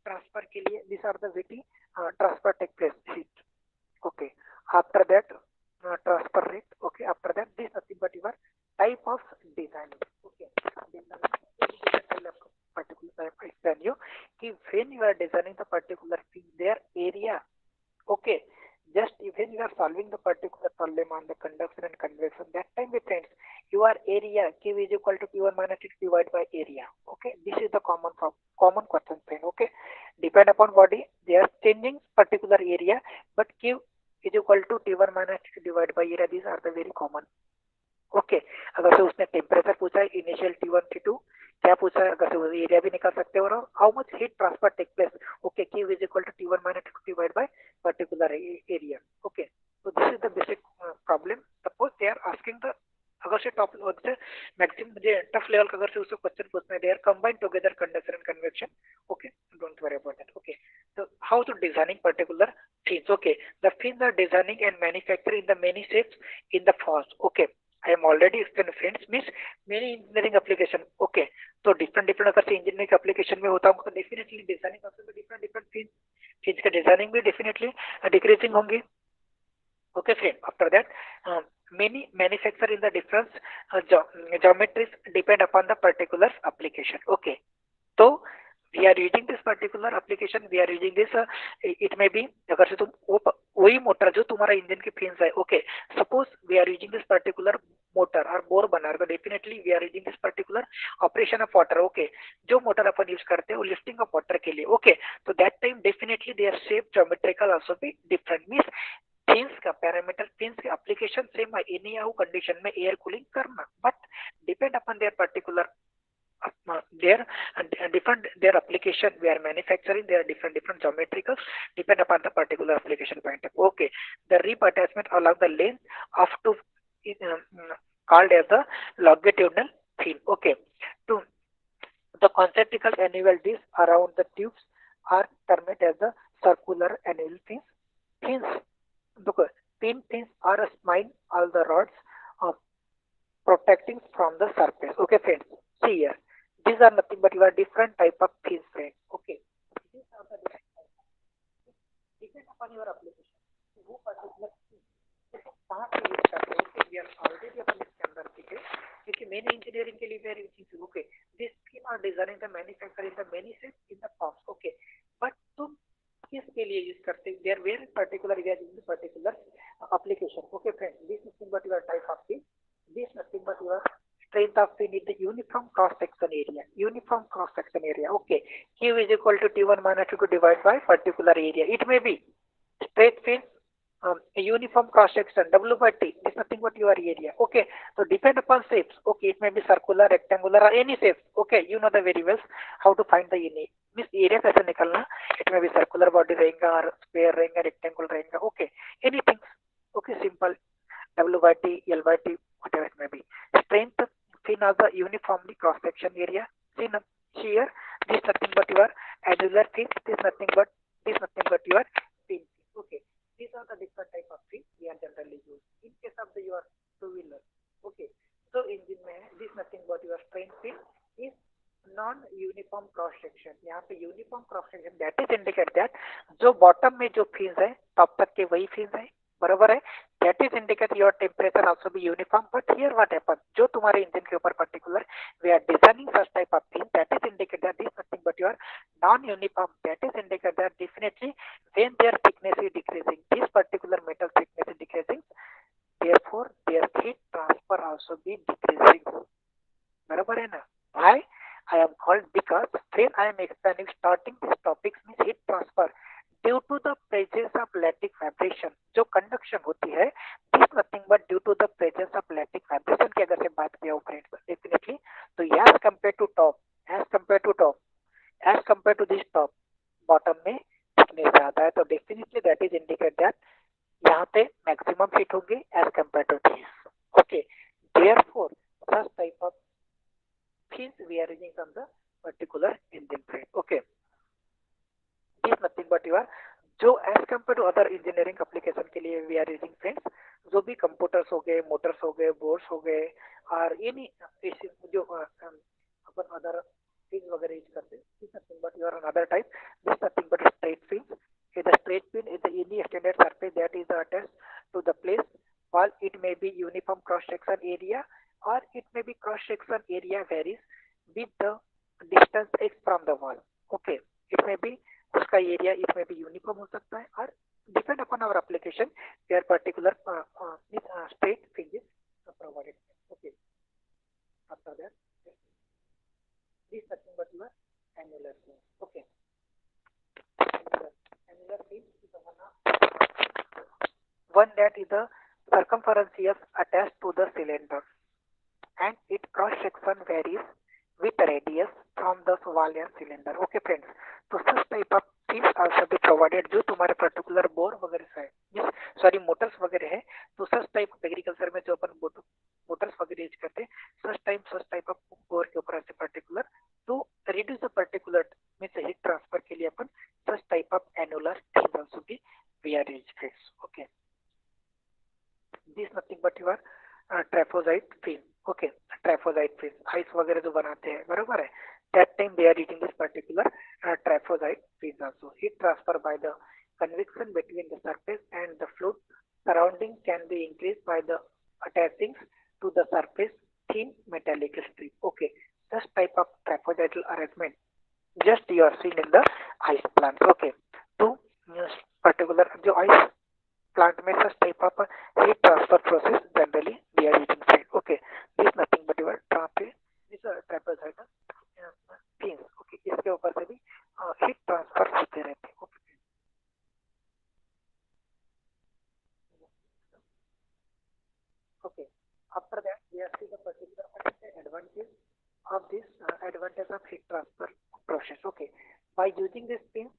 transfer के लिए these are the VT transfer take place heat. Okay, after that transfer rate. Okay, after that this nothing but your type of design. Okay, particular type explain you कि when you are designing the particular thing their area. Okay, just when you are solving the particular problem on the conduction and convection, that time with friends your area Q is equal to P1 minus T divided by area. Okay, this is the common question friend. Okay, depend upon body they are changing particular area but Q is equal to T1 minus T divided by area. These are the very common. Okay अगर से उसने temperature पूछा है initial T1 T2 क्या पूछा है, अगर से वो एरिया भी निकाल सकते हो और how much heat transfer take place. Okay Q is equal to T1 minus T2 divide by particular area. Okay, so this is the basic problem. Suppose they are asking the अगर से top से maximum मुझे tough level का अगर से उसको question पूछना है they are combined together conduction and convection. Okay, don't worry about that. Okay, so how to designing particular fins. Okay, the fins are designing and manufacturing the many shapes in the first. Okay, I am already explained friends means many engineering application. Okay, तो different अगर से engineering application में होता हूँ तो definitely designing option में different fins का designing भी डेफिनेटली डिक्रीजिंग होंगी. Okay friend, after that many manufacture in the different geometries depend upon the particular application. Okay, so we are using this particular application, we are using this it may be अगर से तुम वही motor जो तुम्हारा engine की fins है. Okay, suppose we are using this particular motor और bore बना रहे हो definitely we are using this particular operation of water. Okay, जो मोटर अपन यूज करते हैं वो लिफ्टिंग ऑफ वाटर के लिए. ओके, तो that time definitely their shape geometrical also भी डिफरेंट मींस फिन्स का पैरामीटर फिन्स के एप्लीकेशन सेम है एनी हाउ कंडीशन में एयर कूलिंग करना but depend upon their particular their different their application we are manufacturing there are different geometricals depend upon the particular application point. Okay, the rib attachment along the length of to called as the longitudinal fin. Okay, to the concentrical annual disc around the tubes are termed as the circular annual fins. Pin fins are a spine all the rods protecting from the surface. Okay friends, see here these are nothing but your different type of fins friends. Okay, these are the different type of depend upon your application वो particular कहाँ पे use करते हो. Okay, we are already अपन इसके अंदर ठीक है क्योंकि मेन इंजीनियरिंग के लिए we are using. Okay, this scheme are designing the manufacturing the many shapes in the forms. Okay, but तुम किसके लिए यूज करते हो there very particular we are using particular application. Okay friends, this is nothing but your type of fin. This nothing but your strength of fin is the uniform cross section area. Uniform cross section area. Okay, Q is equal to T1 minus T2 divided by particular area. It may be straight fin, a uniform cross section W by T is nothing but your area. Okay, so depend upon shapes. Okay, it may be circular, rectangular or any shapes. Okay, you know the very well how to find the unique means area कैसे निकलना. It में भी circular body रहेगा और square रहेगा rectangle रहेगा. Okay, anything. Okay, simple W by T, L by T, whatever it may be. Strength fin of the uniformly cross section area. See now here this nothing but your annular fin, this nothing but your fin. Okay, these are the different type of fin we are generally use in case of the your two wheeler. Okay, so engine में this nothing but your strength fin is non uniform cross section. यहाँ पे uniform cross section that is indicate that जो bottom में जो fins है top तक के वही फिन्स है बरोबर है. That is indicate your temperature also be uniform. But here what happens, जो तुम्हारे इंजन के ऊपर particular we are designing such type of thing, that is indicate that this nothing but your non-uniform. That is indicate that definitely when their thickness is decreasing, this particular metal thickness is decreasing, therefore their heat transfer also be decreasing. बराबर है ना. Why I am called? Because when I am explaining starting this topic means heat transfer due to the presence of lattice vibration. जो conduction होती है this nothing but due to the presence of lattice vibration की अगर से बात किया हो friends definitely तो as compared to top, as compared to top, as compared to this top, bottom में thickness आता है तो definitely that is indicate that यहाँ पे maximum heat होंगे as compared to this. Okay, therefore such type of fins we are using from the particular engine frame. Okay, this nothing but your जो as compared to other engineering application के लिए we are using fins, जो भी computers हो गए, Motors हो गए, boards हो गए और एनी जो अपन अदर fins वगैरह यूज करते हैं, this nothing but your another type, this nothing but straight fins. The straight fin is any extended surface that is attached to the place while it may be uniform cross section area or it may be cross section area varies with the distance x from the wall. Okay, it may be उसका area it में भी uniform हो सकता है और depend upon our application where particular straight fringes provided. Okay, after that this nothing but your annular fringe. Okay, annular fringe is one that is the circumference attached to the cylinder and its cross section varies with radius from the wall and cylinder. Okay friends, तो such type of things also be provided जो तुम्हारे particular bore वगैरह है, sorry Motors वगैरह है, तो such type agriculture में जो अपन मोटर्स वगैरह यूज करते हैं सच टाइप ऑफ बोर के ऊपर ऐसे particular to reduce the particular means heat transfer के लिए अपन such type of annular thing also be we are use friends. Okay, this nothing but your trapezoid fin. Okay, trapezoid fin आइस वगैरह जो बनाते हैं बराबर है, that time they are eating this particular triphosite fins also. Heat transfer by the convection between the surface and the fluid surrounding can be increased by the attaching to the surface thin metallic strip. Okay, this type of traphoidal arrangement just you are seeing in the ice plants. Okay, तो particular जो ice plant में such type of heat transfer process generally they are using. Okay, this is nothing but your trapezoidal fins. Okay, इसके ऊपर से भी heat transfer होते रहते हैं. Okay, after that we are seeing the particular advantage of this advantage of heat transfer process. Okay, by using this pin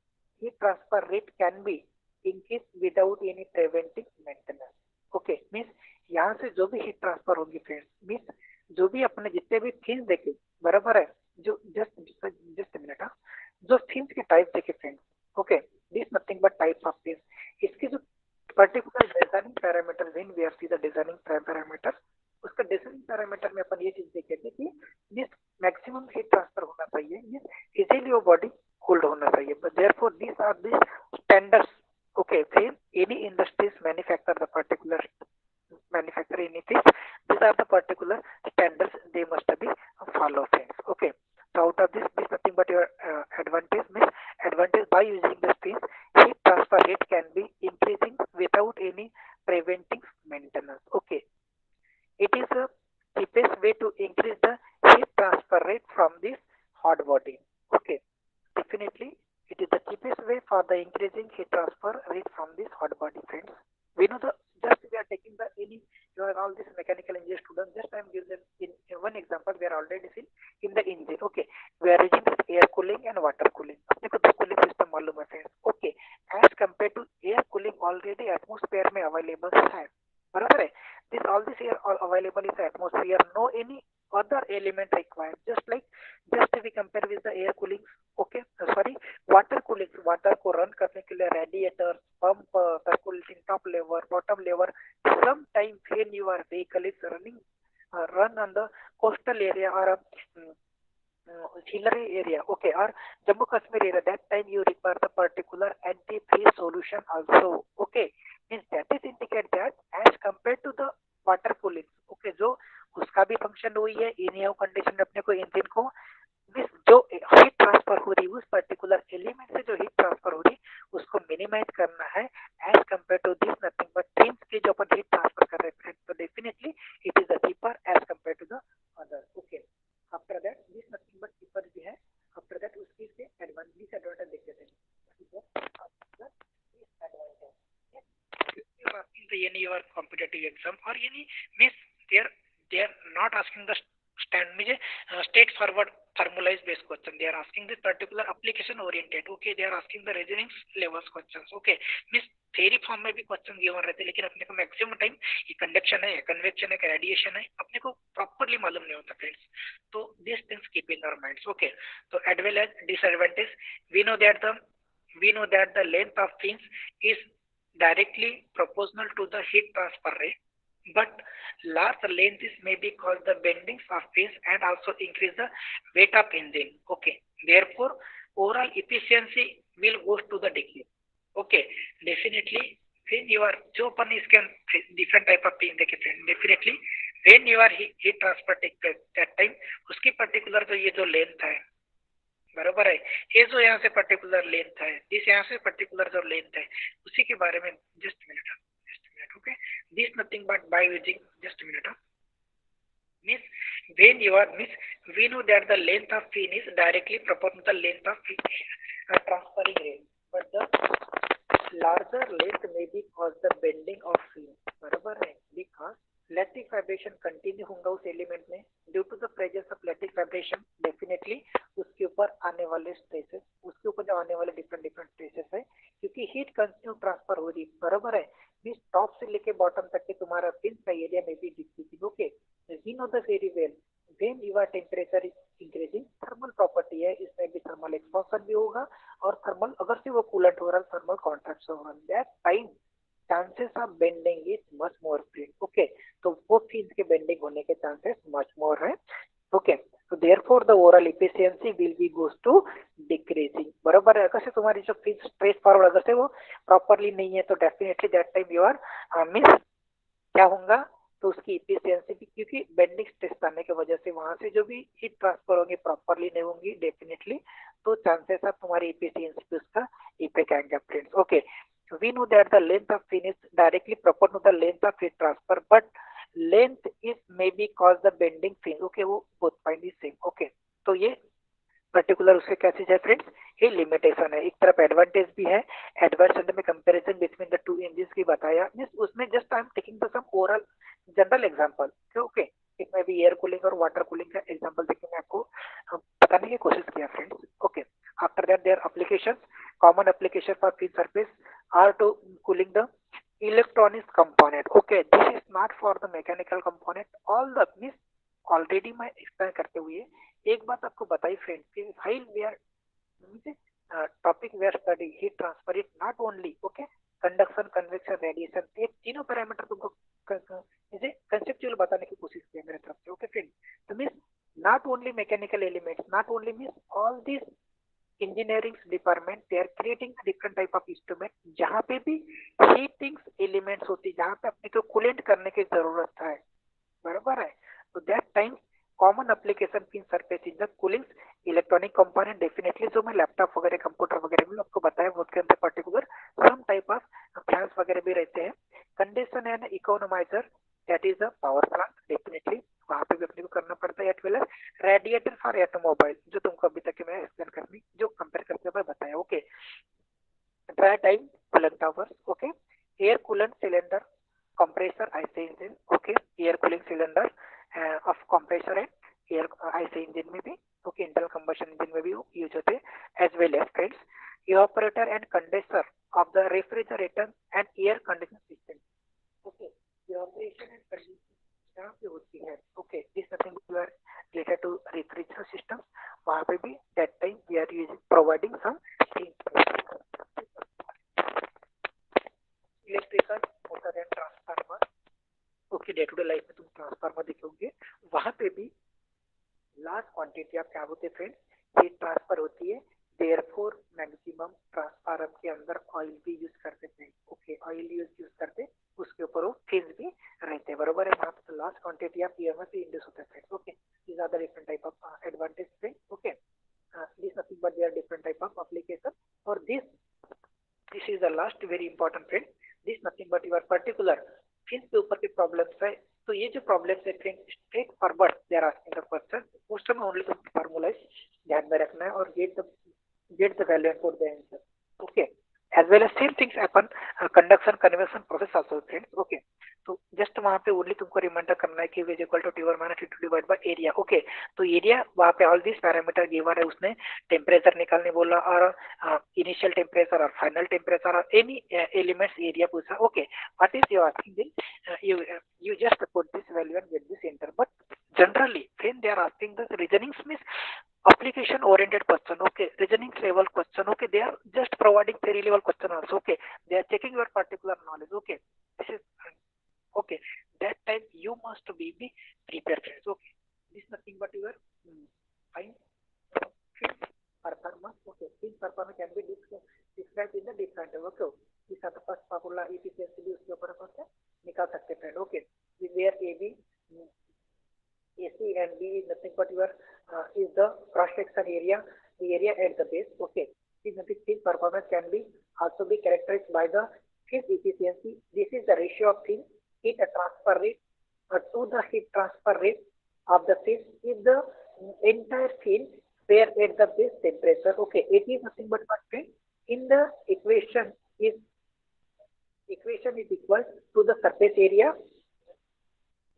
heat transfer rate can be increased without any preventive maintenance. Okay, means यहाँ से जो भी heat transfer होगी friends means जो भी अपने जितने भी फिन्स देखे बराबर है, जो जस्ट मिनट जो फिन्स के टाइप देखे friends. Okay, this nothing but type of fins. इसके जो particular designing parameter when we are see the designing parameter, उसका डिजाइनिंग पैरामीटर में अपन ये चीज देखे थे कि दिस मैक्सिमम हीट ट्रांसफर होना चाहिए, मींस इजीली वो बॉडी कूल्ड होना चाहिए. But therefore this are the standards. Okay, when any industries manufacture the particular manufacture anything, these are the particular standards they must be follow things. Okay, so out of this nothing but your advantage by using this things heat transfer rate can be increasing without any preventing maintenance. Okay, it is the cheapest way to increase the heat transfer rate from this hot body. Okay, definitely it is the cheapest way for the increasing heat transfer rate from this hot body friends. We know the just we are taking the any you are all this mechanical engineer students, just I am giving them in one example we are already seen in the engine. Okay, we are using this air cooling and water cooling. अपने को दो cooling system मालूम है friends. Okay, as compare to air cooling already atmosphere में available है बराबर है. This all this air available is atmosphere, no any other element required, just we compare with the air cooling. Okay, sorry, water cooling, water को run करने के लिए radiator, pump, circulating top lever, bottom lever, sometime when your vehicle is running run on the coastal area or Hillary area, okay, or Jammu Kashmir area, that time you require the particular antifreeze solution also, okay, means that is indicate that as compared to the water cooling, okay, जो उसका भी function हुई है इन condition में अपने को engine को means जो हीट ट्रांसफर हो रही है उस पर्टिकुलर एलिमेंट से जो हीट ट्रांसफर हो रही है उसको मिनिमाइज करना है as compare to this nothing but trims की जो अपन हीट ट्रांसफर कर रहे हैं तो definitely it is the cheaper as compare to the other, okay. After that this nothing but cheaper भी है। आफ्टर दैट उसकी से एडवांटेज डिसएडवांटेज देख लेते हैं। any your competitive exam or any means they are not asking the stand मुझे straight forward formalized based question, they are asking this particular application oriented, okay, they are asking the reasoning levels questions, okay, means theory form में भी question given रहते हैं लेकिन अपने को maximum time ये conduction है, कन्वेक्शन है, रेडिएशन है, अपने को प्रॉपर्ली मालूम नहीं होता फ्रेंड्स। तो this things keep in our minds, okay. तो as well as disadvantage we know that the length of fins is directly proportional to the heat transfer rate, but large lengths may be cause the bendings of fins and also increase the weight of engine, okay, therefore overall efficiency will go to the decline, okay, definitely when you are जो अपन इसके different type of fin देखे friend, definitely when you are heat transfer take place that time उसकी particular जो ये जो length है बराबर है, ये जो यहाँ से पर्टिकुलर लेंथ है, इस यहाँ से पर्टिकुलर जो लेंथ है उसी के बारे में just minute okay, this nothing but by using just minute means when you are means we know that the length of fin is directly proportional to the length of transferring rate, but the larger length may be cause the bending of fin, बराबर है, because lattice vibration continue होगा उस element में due to the presence of lattice vibration, definitely उसके ऊपर आने वाले stresses, उसके ऊपर जो आने वाले डिफरेंट स्ट्रेसेस है क्योंकि हीट कंटिन्यू ट्रांसफर हो रही, बराबर है, मींस टॉप से लेके बॉटम तक के तुम्हारा पिन का एरिया में भी decreasing, okay. We know the very well when your temperature is increasing thermal property है, इसमें भी थर्मल एक्सपांशन भी होगा और थर्मल अगर से वो कूलेंट हो रहा है थर्मल कॉन्ट्रैक्शन हो रहा है, that time chances of bending is much more free, okay. तो वो फिन के बेंडिंग होने के चांसेस मच मोर है, ओके। तो therefore the overall efficiency will be goes to decreasing, बराबर है। अगर से तुम्हारी जो फिन स्ट्रेट फॉरवर्ड अगर से वो प्रॉपर्ली नहीं है तो definitely that time you are means क्या होगा तो उसकी एफिशिएंसी भी क्योंकि बेंडिंग स्ट्रेस आने की वजह से वहां से जो भी हीट ट्रांसफर होंगे प्रॉपर्ली नहीं होंगी डेफिनेटली, तो चांसेस ऑफ तुम्हारी एफिशिएंसी पे उसका इफेक्ट आएगा friends, okay. We know that the length of fin is directly proportional to the length of heat transfer, but length is maybe cause the bending fin, okay, वो both point is same, okay। तो ये particular उसके क्या चीज है friends, ये limitation है। एक तरफ एडवांटेज भी है, एडवांटेज में comparison between the two engines की बताया, मींस उसमें just I am taking the some overall general example, okay. इसमें भी एयर कूलिंग और वाटर कूलिंग का एग्जांपल देके मैं आपको बताने की कोशिश किया friends, okay. After that there applications, common application for fin surface are to cooling the electronics component, okay, this is not for the mechanical component, all the means already मैं explain करते हुए एक बात आपको बताई फ्रेंड्स कि while we are topic we are study heat transfer it not only, okay, conduction, convection, radiation, ये तीनों पैरामीटर तुमको मुझे कंसेप्चुअल बताने की कोशिश की मेरे तरफ से, ओके फ्रेंड। तो means not only mechanical elements, not only means all this engineering department they are creating different type of instrument जहाँ पे भी हीटिंग एलिमेंट्स होती, जहाँ पे अपने को कूलेंट करने की जरूरत है, बराबर है। तो that time common application fin surface in the cooling electronic component, definitely जो मैं लैपटॉप वगैरह कंप्यूटर वगैरह में आपको बताया वो उसके अंदर particular some type of fans वगैरह भी रहते हैं, condenser and economiser that is a power plant, definitely वहां पे भी अपने को करना पड़ता है, at well radiator for automobile जो तुमको अभी तक मैं एक्सप्लेन करनी जो कंपेयर करके मैं बताया, okay. Dry time coolant tower, okay, air coolant cylinder, compressor IC engine, okay, air cooling cylinder of compressor and air IC engine में भी, okay, internal combustion engine में भी यूज होते हैं, as well as friends evaporator and condenser of the refrigerator and air conditioning system, okay, evaporation and condensation जहाँ पे होती है, okay, this nothing we are related to refrigerator systems, वहाँ पे भी that time we are using providing some electrical motor and transformer, okay, day to day life में तुम transformer देखोगे वहां पे भी लार्ज क्वांटिटी ऑफ क्या होते फ्रेंड्स, हीट ट्रांसफर होती है, देयरफॉर मैक्सिमम ट्रांसफार्मर के अंदर ऑयल भी यूज करते थे। ओके, ऑयल यूज करते, उसके ऊपर वो फिन्स भी रहते, बरोबर है। वहाँ पे large quantity of EMF induce होता है friends. Okay, these are the different type of advantage friends. Okay, this nothing but they are different type of application, or this is the last very important friend, this nothing but your particular fins के ऊपर के problems है। तो ये जो problems है friend, straightforward they are asking the question, उस समय ओनली तो फार्मूला ध्यान में रखना है और get the value and put the answer. Okay, as well as same things happen conduction convection process also friends. Okay, तो जस्ट वहाँ पे ओनली तुमको रिमाइंडर करना है कि v equal to T1 minus T2 divide by area. Okay, तो area वहाँ पे ऑल दिस पैरामीटर गिवन है, उसने टेम्परेचर निकालने बोला और इनिशियल टेम्परेचर और फाइनल टेम्परेचर और एनी एलिमेंट्स एरिया पूछा। Okay, what is your asking this, you just put this value and get this enter, but generally when they are asking the reasonings means application oriented question. Okay, reasoning level question. Okay, they are just providing theory level question also. Okay, they are checking your particular knowledge. Okay, this is okay, that time you must be prepared. Okay, this is nothing but your fine performance. Okay, this performance can be described in the different way. Okay, this are the first formula efficiency भी उसके ऊपर अपन निकाल सकते हैं। Okay, where AB AC and B is nothing but your is the cross section area, the area at the base. Okay, this performance can be also be characterized by the phase efficiency. This is the ratio of phase heat transfer rate to the heat transfer rate of the phase if the entire field were at the base temperature. Okay, it is nothing but what friend, in the equation is equal to the surface area,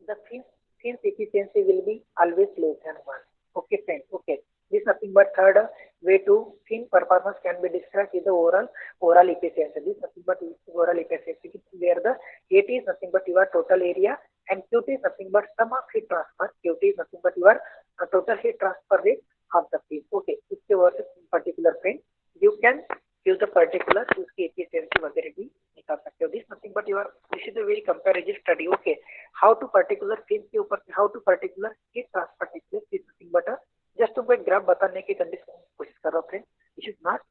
the fins efficiency will be always less than 1. Okay friends. Okay, this is nothing but third way to fin performance can be described with the overall efficiency. This is nothing but overall efficiency where the AT is nothing but your total area and QT is nothing but sum of heat transfer. QT is nothing but your total heat transfer rate of the fin. Okay, इसके वर्ष particular fin you can use the particular उसकी efficiency वगैरह भी निकाल सकते हो। This nothing but your, this is a very comparative study. Okay, how to particular fins के ऊपर how to particular heat transfer takes place, this nothing but just तुमको एक ग्राफ बताने की कंडीशन कोशिश कर रहा हूँ friend. It is not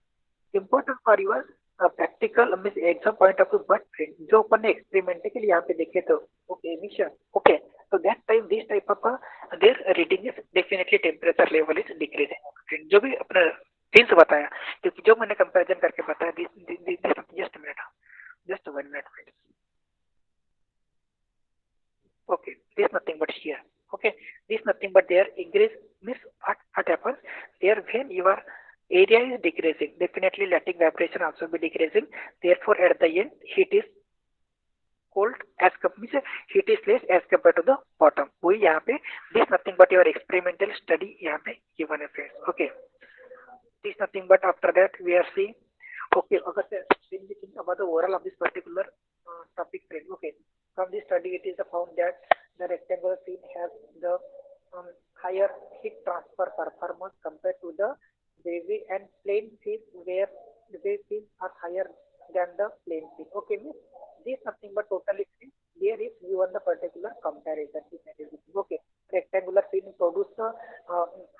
important for your practical means exam point of view, but friend जो अपन ने एक्सपेरिमेंट के लिए यहाँ पे देखे तो ओके एमिशन। ओके, तो that time this type of their reading is definitely temperature level is decreasing. जो भी अपना फिन्स बताया, क्योंकि जो मैंने कंपैरिजन करके बताया, just minute, just 1 minute friends. Okay, this nothing but here. Okay, this nothing but there increase means what happens there when your area is decreasing, definitely latic vibration also be decreasing, therefore at the end heat is cold as compared, heat is less as compared to the bottom. वही यहाँ पे this nothing but your experimental study यहाँ पे given है friends. Okay, this nothing but after that we are seeing. Okay, when we think about the overall of this particular topic friend. Okay, from this study it is found that the rectangular fin has the higher heat transfer performance compared to the wavy and plain fin, where the wave fins are higher than the plain fin. Okay, means this nothing but totally fin there is given the particular comparison. Okay, rectangular fin produce the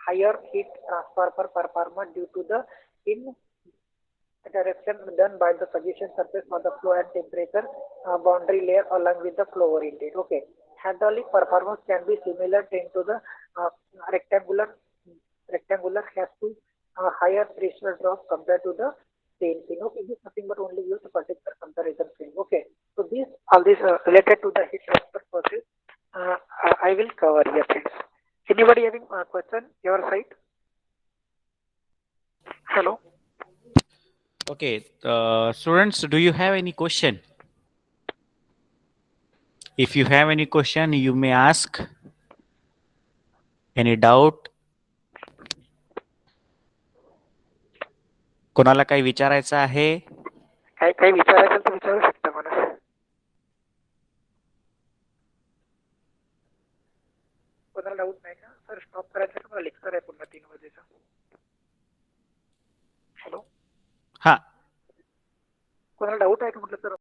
higher heat transfer performance due to the in direction done by the suggestion surface for the flow and temperature boundary layer along with the flow oriented. Okay, hydraulic performance can be similar to the rectangular has to higher pressure drop compared to the plain fin. Okay, this is nothing but only use a particular comparison fin. Okay, so this all this related to the heat transfer process I will cover here friends. Anybody having a question your side? Hello. Okay, students, do you have any question? If you have any question, you may ask. Any doubt? कोणाला काही विचारायचं आहे? काही विचारायचं तर विचारू शकता मला. कोणाला डाऊट नाही का सर? स्टॉप करायचं का मला? लेक्चर आहे पुन्हा 3 वाजेचा. हॅलो, हा, कोणाला डाऊट आहे का म्हटलं सर?